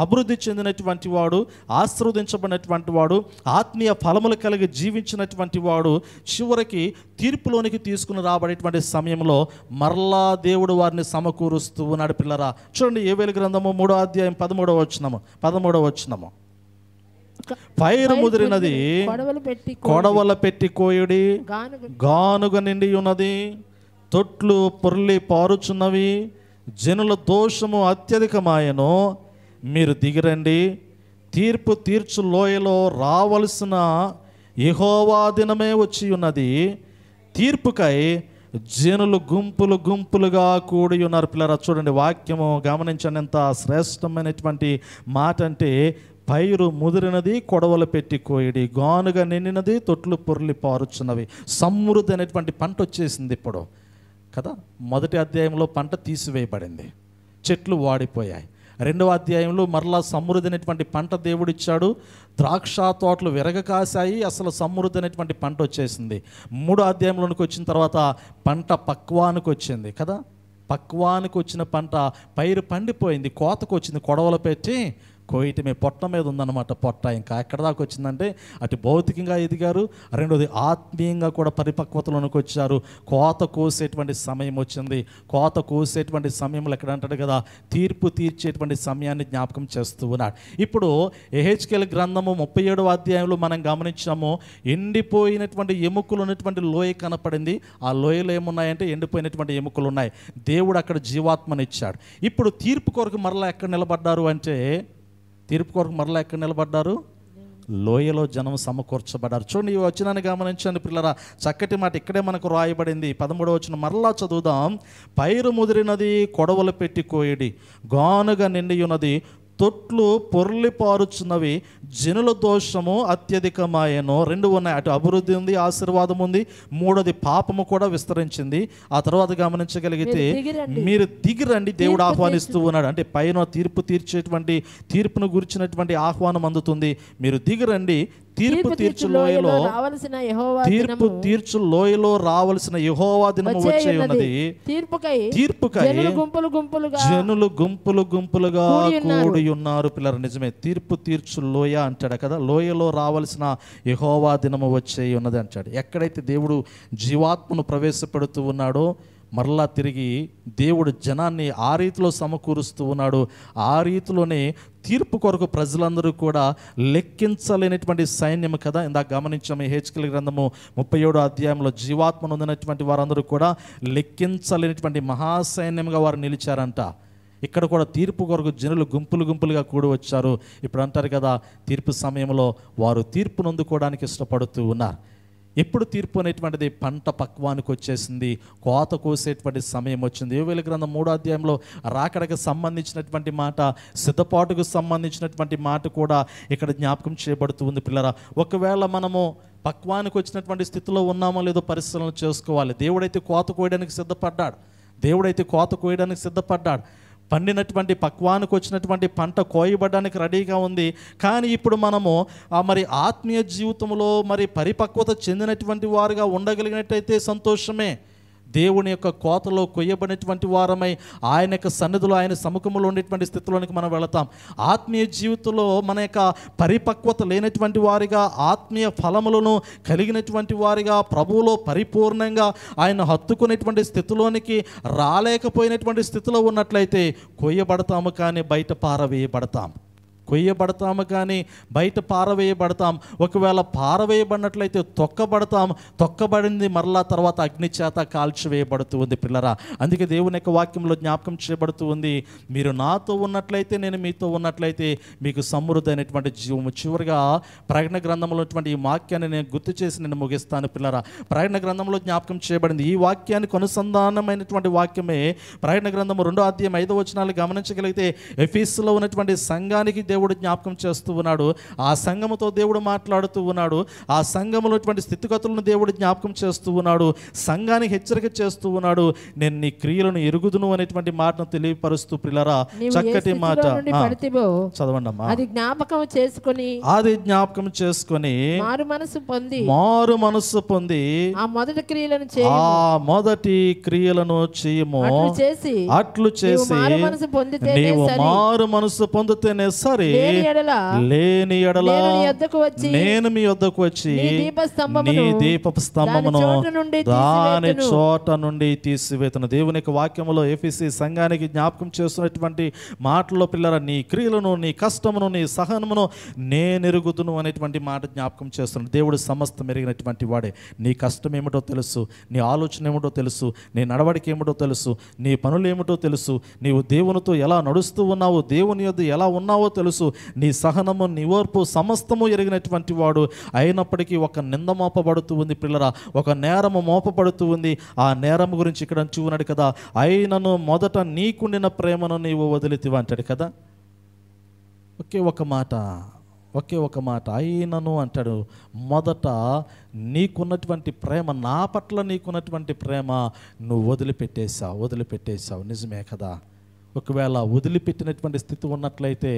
అభివృద్ధి చెందినటువంటి వాడు, ఆశీర్వదించబడినటువంటి వాడు, ఆత్మీయ ఫలములు కలిగి జీవించినటువంటి వాడు చివరికి తీర్పులోనికి తీసుకుని రాబడేటువంటి సమయంలో మరలా దేవుడు వారిని సమకూరుస్తూ ఉన్నాడు. పిల్లరా చూడండి, యోవేలు గ్రంథము 3వ అధ్యాయం 13వ వచనము. పైరు ముదిరినది కొడవల పెట్టి కోయుడి, గానుగ నిండి ఉన్నది, తొట్లు పొర్లి పారుచున్నవి, జనుల దోషము అత్యధికమాయను. మీరు దిగిరండి, తీర్పు తీర్చు లోయలో రావలసిన యెహోవా దినమే వచ్చి ఉన్నది. తీర్పుకై జనులు గుంపులు గుంపులుగా కూడి ఉన్నారు. పిల్లరా చూడండి, వాక్యము గమనించండి ఎంత శ్రేష్టమైనటువంటి మాట అంటే, పైరు ముదిరినది కొడవలు పెట్టి కోయిడి, గానుగా నిండినది, తొట్లు పొర్లి పారుచున్నవి. సమృద్ధి అనేటువంటి పంట వచ్చేసింది ఇప్పుడు కదా. మొదటి అధ్యాయంలో పంట తీసివేయబడింది, చెట్లు వాడిపోయాయి. 2వ అధ్యాయంలో మరలా సమృద్ధి అనేటువంటి పంట దేవుడిచ్చాడు, ద్రాక్ష తోటలు విరగకాశాయి, అసలు సమృద్ధి అనేటువంటి పంట వచ్చేసింది. 3వ అధ్యాయంలోనికి వచ్చిన తర్వాత పంట పక్వానికి వచ్చింది కదా. పక్వానికి వచ్చిన పంట పైరు పండిపోయింది, కోతకు వచ్చింది, కొడవలు పెట్టి కోయటమే, పొట్ట మీద ఉందన్నమాట. పొట్ట ఇంకా ఎక్కడ దాకా వచ్చిందంటే అటు భౌతికంగా ఎదిగారు, రెండోది ఆత్మీయంగా కూడా పరిపక్వతలోనికి వచ్చారు. కోత కోసేటువంటి సమయం వచ్చింది. కోత కోసేటువంటి సమయంలో ఎక్కడ అంటాడు కదా, తీర్పు తీర్చేటువంటి సమయాన్ని జ్ఞాపకం చేస్తూ ఉన్నాడు. ఇప్పుడు యెహెజ్కేలు గ్రంథము 37వ అధ్యాయంలో మనం గమనించాము, ఎండిపోయినటువంటి ఎముకలు ఉన్నటువంటి లోయ కనపడింది. ఆ లోయలో ఏమున్నాయంటే ఎండిపోయినటువంటి ఎముకలు ఉన్నాయి. దేవుడు అక్కడ జీవాత్మని ఇచ్చాడు. ఇప్పుడు తీర్పు కొరకు మరలా ఎక్కడ నిలబడ్డారు అంటే, తీర్పు కొరకు మరలా ఎక్కడ నిలబడ్డారు? లోయలో జనం సమకూర్చబడ్డారు. చూడండి, ఈ వచనాన్ని గమనించండి పిల్లరా, చక్కటి మాట ఇక్కడే మనకు రాయబడింది. 13వ వచనం మరలా చదువుదాం. పైరు ముదిరినది కొడవలు పెట్టి కోయడి, గానుగా నిండి ఉన్నది, తొట్లు పొర్లి పారుచున్నవి, జనుల దోషము అత్యధికమాయను. 2 ఉన్నాయి, అటు అభివృద్ధి ఉంది, ఆశీర్వాదం ఉంది. మూడోది పాపము కూడా విస్తరించింది. ఆ తర్వాత గమనించగలిగితే మీరు దిగిరండి, దేవుడు ఆహ్వానిస్తూ ఉన్నాడు. అంటే పైన తీర్పు తీర్చేటువంటి, తీర్పును గురించినటువంటి ఆహ్వానం అందుతుంది. మీరు దిగిరండి, తీర్పు తీర్చు లోయలో రావలసిన యెహోవా దినము వచ్చే ఉన్నది. తీర్పుకై జనులు గుంపులు గుంపులుగా కూడి ఉన్నారు. పిల్లలు నిజమే, తీర్పు తీర్చు లోయ అంటాడు కదా. లోయలో రావలసిన యెహోవా దినము వచ్చే ఉన్నది అంటాడు. ఎక్కడైతే దేవుడు జీవాత్మను ప్రవేశపెడుతూ ఉన్నాడో మరలా తిరిగి దేవుడు జనాన్ని ఆ రీతిలో సమకూరుస్తూ ఉన్నాడు. ఆ రీతిలోనే తీర్పు కొరకు ప్రజలందరూ కూడా లెక్కించలేనటువంటి సైన్యం కదా. ఇందాక గమనించాము హెచ్కేల్ గ్రంథము 37వ అధ్యాయంలో జీవాత్మ నొందినటువంటి వారందరూ కూడా లెక్కించలేనటువంటి మహాసైన్యంగా వారు నిలిచారంట. ఇక్కడ కూడా తీర్పు కొరకు జనులు గుంపులు గుంపులుగా కూడి వచ్చారు. ఇప్పుడు అంటారు కదా, తీర్పు సమయంలో వారు తీర్పు నొందుకోవడానికి ఇష్టపడుతూ ఉన్నారు. ఎప్పుడు తీర్పు అనేటువంటిది పంట పక్వానికి వచ్చేసింది, కోత కోసేటువంటి సమయం వచ్చింది. యోవేలు గ్రంథం 3వ అధ్యాయంలో రాకడకు సంబంధించినటువంటి మాట, సిద్ధపాటుకు సంబంధించినటువంటి మాట కూడా ఇక్కడ జ్ఞాపకం చేయబడుతూ ఉంది. పిల్లరా, ఒకవేళ మనము పక్వానికి వచ్చినటువంటి స్థితిలో ఉన్నామో లేదో పరిశీలన చేసుకోవాలి. దేవుడైతే కోత కోయడానికి సిద్ధపడ్డాడు. పండినటువంటి పక్వానికి వచ్చినటువంటి పంట కోయబడడానికి రెడీగా ఉంది. కానీ ఇప్పుడు మనము మరి ఆత్మీయ జీవితంలో మరి పరిపక్వత చెందినటువంటి వారుగా ఉండగలిగినట్టయితే సంతోషమే. దేవుని యొక్క కోతలో కొయ్యబడినటువంటి వారమై ఆయన యొక్క సన్నిధిలో, ఆయన సముఖంలో ఉండేటువంటి స్థితిలోనికి మనం వెళతాం. ఆత్మీయ జీవితంలో మన యొక్క పరిపక్వత లేనటువంటి వారిగా, ఆత్మీయ ఫలములను కలిగినటువంటి వారిగా, ప్రభువులో పరిపూర్ణంగా ఆయన హత్తుకునేటువంటి స్థితిలోనికి రాలేకపోయినటువంటి స్థితిలో ఉన్నట్లయితే కొయ్యబడతాము కానీ బయట పారవేయబడతాం. ఒకవేళ పారవేయబడినట్లయితే తొక్కబడింది మరలా తర్వాత అగ్ని చేత కాల్చివేయబడుతూ ఉంది. పిల్లరా, అందుకే దేవుని యొక్క వాక్యంలో జ్ఞాపకం చేయబడుతూ ఉంది, మీరు నాతో ఉన్నట్లయితే, నేను మీతో ఉన్నట్లయితే మీకు సమృద్ధి అయినటువంటి జీవము. చివరిగా ప్రకటన గ్రంథంలో ఉన్నటువంటి ఈ వాక్యాన్ని నేను గుర్తు చేసి నేను ముగిస్తాను. పిల్లరా, ప్రకటన గ్రంథంలో జ్ఞాపకం చేయబడింది ఈ వాక్యానికి అనుసంధానమైనటువంటి వాక్యమే ప్రకటన గ్రంథము 2వ అధ్యాయం 5వ వచనాలు గమనించగలిగితే ఎఫెసులో ఉన్నటువంటి సంఘానికి దేవుడు జ్ఞాపకం చేస్తూ ఉన్నాడు. ఆ సంఘముతో దేవుడు మాట్లాడుతూ ఉన్నాడు. ఆ సంఘములో స్థితిగతులను దేవుడు జ్ఞాపకం చేస్తూ ఉన్నాడు. సంఘానికి హెచ్చరిక చేస్తూ ఉన్నాడు. నేను నీ క్రియలను ఎరుగుదును అనేటువంటి మాటను తెలియపరుస్తూ, పిల్లరా, చక్కటి మాట చదవండి అమ్మా. అది జ్ఞాపకం చేసుకొని మారు మనసు పొంది ఆ మొదటి క్రియలను చేయము. అట్లు చేసి నీవు మారు మనసు పొందితేనే సరే, లేని ఎడల నేను మీ వద్దకు వచ్చి నీ దీపపు స్తంభమును దాని చోట నుండి తీసివేతను. దేవుని యొక్క వాక్యములో ఎఫెసీ సంఘానికి జ్ఞాపకం చేస్తున్నటువంటి మాటల్లో, పిల్లరా, నీ క్రియలను, నీ కష్టమును, నీ సహనమును నేను ఎరుగుదును అనేటువంటి మాట జ్ఞాపకం చేస్తున్నాడు. దేవుడు సమస్తం ఎరిగినటువంటి వాడే. నీ కష్టం ఏమిటో తెలుసు, నీ ఆలోచన ఏమిటో తెలుసు, నీ నడవడిక ఏమిటో తెలుసు, నీ పనులు ఏమిటో తెలుసు, నీవు దేవునితో ఎలా నడుస్తూ ఉన్నావో, దేవుని యొద్ద ఎలా ఉన్నావో తెలుసు. నీ సహనము, నీ ఓర్పు సమస్తము ఎరిగినటువంటి వాడు. అయినప్పటికీ ఒక నింద మోపబడుతూ ఉంది. పిల్లరా, ఒక నేరము మోపబడుతూ ఉంది. ఆ నేరము గురించి ఇక్కడ చూన్నాడు కదా, అయినను మొదట నీకుండిన ప్రేమను నీవు వదిలితివి అంటాడు కదా. ఒకే ఒక మాట అయినను అంటాడు. మొదట నీకున్నటువంటి ప్రేమ, నా పట్ల నీకున్నటువంటి ప్రేమ నువ్వు వదిలిపెట్టేశావు. నిజమే కదా. ఒకవేళ వదిలిపెట్టినటువంటి స్థితి ఉన్నట్లయితే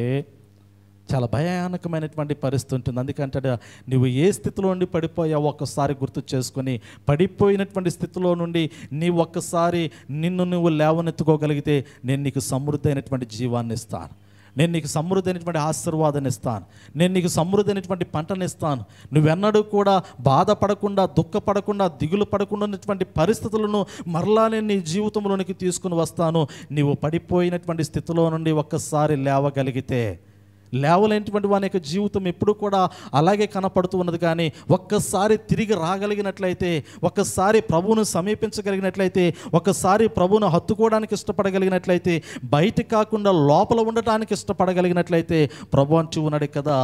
చాలా భయానకమైనటువంటి పరిస్థితి ఉంటుంది. అందుకంటే నువ్వు ఏ స్థితిలో నుండి పడిపోయావు ఒక్కసారి గుర్తు చేసుకొని, పడిపోయినటువంటి స్థితిలో నుండి నీవు ఒక్కసారి నిన్ను నువ్వు లేవనెత్తుకోగలిగితే నేను నీకు సమృద్ధి అయినటువంటి జీవాన్ని ఇస్తాను, నేను నీకు సమృద్ధి అయినటువంటి ఆశీర్వాదాన్ని ఇస్తాను, నేను నీకు సమృద్ధి అయినటువంటి పంటను ఇస్తాను. నువ్వెన్నడూ కూడా బాధపడకుండా, దుఃఖపడకుండా, దిగులు పడకుండా ఉన్నటువంటి పరిస్థితులను మరలా నేను నీ జీవితంలోనికి తీసుకుని వస్తాను. నీవు పడిపోయినటువంటి స్థితిలో నుండి ఒక్కసారి లేవగలిగితే, లేవలేనటువంటి వాని యొక్క జీవితం ఎప్పుడు కూడా అలాగే కనపడుతూ ఉన్నది. కానీ ఒక్కసారి తిరిగి రాగలిగినట్లయితే, ఒక్కసారి ప్రభువును సమీపించగలిగినట్లయితే, ఒక్కసారి ప్రభువును హత్తుకోవడానికి ఇష్టపడగలిగినట్లయితే, బయట కాకుండా లోపల ఉండటానికి ఇష్టపడగలిగినట్లయితే, ప్రభు అంటూ ఉన్నాడు కదా,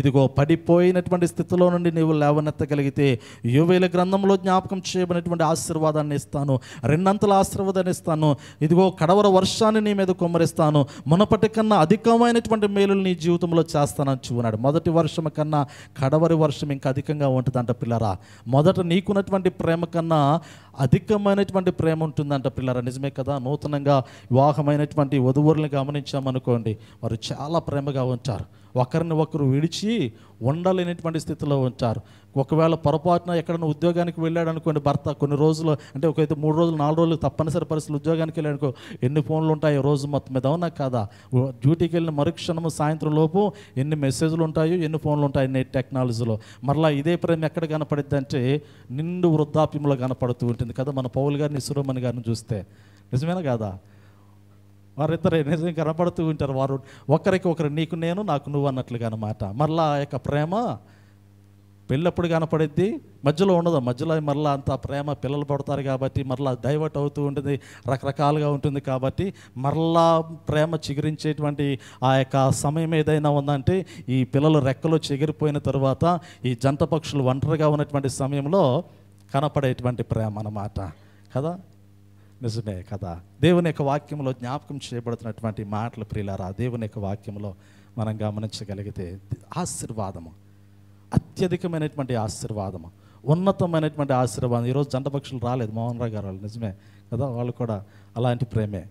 ఇదిగో పడిపోయినటువంటి స్థితిలో నుండి నీవు లేవనెత్తగలిగితే యోవేలు గ్రంథంలో జ్ఞాపకం చేయబడినటువంటి ఆశీర్వాదాన్ని ఇస్తాను, రెండంతల ఆశీర్వాదాన్ని ఇస్తాను. ఇదిగో కడవర వర్షాన్ని నీ మీద కుమ్మరిస్తాను, మునపటి కన్నా అధికమైనటువంటి మేలులు నీ జీవితంలో చేస్తానని చూన్నాడు. మొదటి వర్షం కన్నా కడవరి వర్షం ఇంకా అధికంగా ఉంటుందంట. పిల్లరా, మొదట నీకున్నటువంటి ప్రేమ కన్నా అధికమైనటువంటి ప్రేమ ఉంటుందంట. పిల్లరా, నిజమే కదా. నూతనంగా వివాహమైనటువంటి వధువురులను గమనించామనుకోండి, వారు చాలా ప్రేమగా ఉంటారు. ఒకరిని ఒకరు విడిచి ఉండలేనటువంటి స్థితిలో ఉంచారు. ఒకవేళ పొరపాటున ఎక్కడైనా ఉద్యోగానికి వెళ్ళాడు అనుకోండి భర్త, కొన్ని రోజులు అంటే ఒకైతే 3 రోజులు 4 రోజులు తప్పనిసరి పరిస్థితులు ఉద్యోగానికి వెళ్ళాడు అనుకో, ఎన్ని ఫోన్లు ఉంటాయి రోజు మొత్తం మీద, అవునా కాదా? డ్యూటీకి వెళ్ళిన మరుక్షణము సాయంత్రం లోపు ఎన్ని మెసేజ్లు ఉంటాయో, ఎన్ని ఫోన్లు ఉంటాయి నేటి టెక్నాలజీలో. మరలా ఇదే ప్రేమ ఎక్కడ కనపడిద్ది అంటే నిండు వృద్ధాప్యంలో కనపడుతూ ఉంటుంది కదా. మన పౌలు గారిని, సురమణి గారిని చూస్తే నిజమేనా కాదా? వారిద్దరే నిజంగా కనపడుతూ ఉంటారు. వారు ఒకరికి ఒకరు, నీకు నేను, నాకు నువ్వు అన్నట్లుగా అన్నమాట. మరలా ఆ యొక్క ప్రేమ పెళ్ళప్పుడు కనపడిద్ది, మధ్యలో ఉండదు. మధ్యలో మరలా అంత ప్రేమ పిల్లలు పడతారు కాబట్టి మరలా డైవర్ట్ అవుతూ ఉంటుంది, రకరకాలుగా ఉంటుంది కాబట్టి మరలా ప్రేమ చిగురించేటువంటి ఆ యొక్క సమయం ఏదైనా ఉందంటే ఈ పిల్లలు రెక్కలు చిగిరిపోయిన తర్వాత ఈ జంట పక్షులు ఒంటరిగా ఉన్నటువంటి సమయంలో కనపడేటువంటి ప్రేమ అన్నమాట కదా. నిజమే కదా. దేవుని యొక్క వాక్యంలో జ్ఞాపకం చేయబడుతున్నటువంటి మాటలు ప్రియులారా, దేవుని యొక్క వాక్యంలో మనం గమనించగలిగితే ఆశీర్వాదము, అత్యధికమైనటువంటి ఆశీర్వాదము, ఉన్నతమైనటువంటి ఆశీర్వాదం. ఈరోజు జంట పక్షులు రాలేదు, మోహన్ రావు గారు వాళ్ళు, నిజమే కదా, వాళ్ళు కూడా అలాంటి ప్రేమే.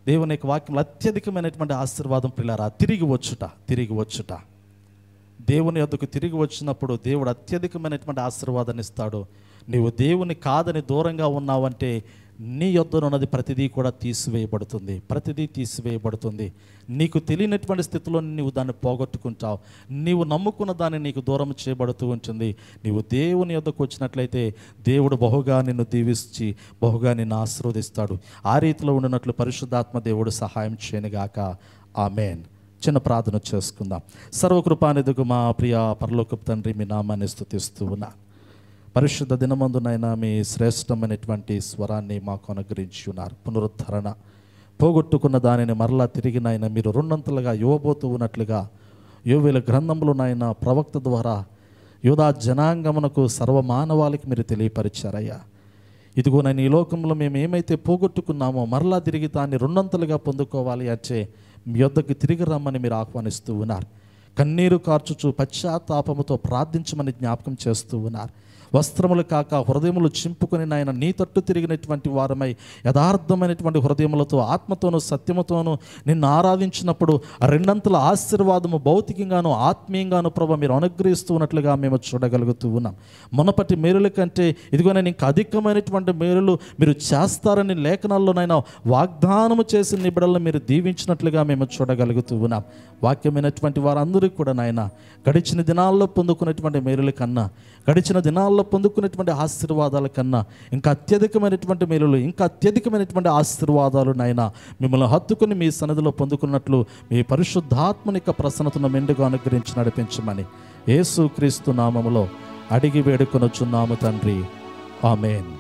దేవుని యొక్క వాక్యంలో అత్యధికమైనటువంటి ఆశీర్వాదం ప్రియులారా, తిరిగి వచ్చుట. దేవుని యొద్దకు తిరిగి వచ్చినప్పుడు దేవుడు అత్యధికమైనటువంటి ఆశీర్వాదాన్ని ఇస్తాడు. నీవు దేవుని కాదని దూరంగా ఉన్నావంటే నీ యొద్దనున్నది ప్రతిదీ కూడా తీసివేయబడుతుంది. నీకు తెలియనటువంటి స్థితిలో నీవు దాన్ని పోగొట్టుకుంటావు. నీవు నమ్ముకున్న దాన్ని నీకు దూరం చేయబడుతూ ఉంటుంది. నీవు దేవుని యొద్దకు వచ్చినట్లయితే దేవుడు బహుగా నిన్ను దీవించి బహుగా నిన్ను ఆశీర్వదిస్తాడు. ఆ రీతిలో ఉండినట్లు పరిశుద్ధాత్మ దేవుడు సహాయం చేయనుగాక. ఆమేన్. చిన్న ప్రార్థన చేసుకుందాం. సర్వకృపానిధికు మా ప్రియ పరలోకపు తండ్రి, మీ నామాన్ని స్తుతిస్తూ ఉన్నా. పరిశుద్ధ దినమందునైనా మీ శ్రేష్టమైనటువంటి స్వరాన్ని మాకు అనుగ్రహించి ఉన్నారు. పునరుద్ధరణ, పోగొట్టుకున్న దానిని మరలా తిరిగినైనా మీరు రెండంతలుగా ఇవ్వబోతూ ఉన్నట్లుగా యోవేలు గ్రంథంలోనైనా ప్రవక్త ద్వారా యూదా జనాంగమునకు సర్వమానవాళికి మీరు తెలియపరిచారయ్యా. ఇదిగో నేను ఈ లోకంలో మేము ఏమైతే పోగొట్టుకున్నామో మరలా తిరిగి దాన్ని రెండంతలుగా పొందుకోవాలి అంటే మీ యొద్దకు తిరిగి రమ్మని మీరు ఆహ్వానిస్తూ ఉన్నారు. కన్నీరు కార్చుచు పశ్చాత్తాపముతో ప్రార్థించమని జ్ఞాపకం చేస్తూ ఉన్నారు. వస్త్రములు కాక హృదయములు చింపుకొని నాయన నీ తట్టు తిరిగినటువంటి వారమై యథార్థమైనటువంటి హృదయములతో ఆత్మతోనూ సత్యముతోనూ నిన్ను ఆరాధించినప్పుడు రెండంతల ఆశీర్వాదము భౌతికంగాను ఆత్మీయంగాను ప్రభు మీరు అనుగ్రహిస్తూ ఉన్నట్లుగా మేము చూడగలుగుతూ ఉన్నాం. మునపటి మేలుల కంటే ఇదిగోనైనా ఇంకా అధికమైనటువంటి మేలులు మీరు చేస్తారని లేఖనాల్లోనైనా వాగ్దానము చేసిన నిబిడలను మీరు దీవించినట్లుగా మేము చూడగలుగుతూ ఉన్నాం. వాక్యమైనటువంటి వారందరికీ కూడా నాయన గడిచిన దినాల్లో పొందుకున్నటువంటి మేలుల కన్నా, గడిచిన దినాల్లో పొందుకున్నటువంటి ఆశీర్వాదాల కన్నా ఇంకా అత్యధికమైనటువంటి మేలులు, ఇంకా అత్యధికమైనటువంటి ఆశీర్వాదాలు నాయన మిమ్మల్ని హత్తుకుని మీ సన్నిధిలో పొందుకున్నట్లు మీ పరిశుద్ధాత్మని యొక్క ప్రసన్నతను మెండుగా అనుగ్రహించి నడిపించమని యేసు క్రీస్తు నామములో అడిగి వేడుకొనుచున్నాము తండ్రి. ఆమేన్.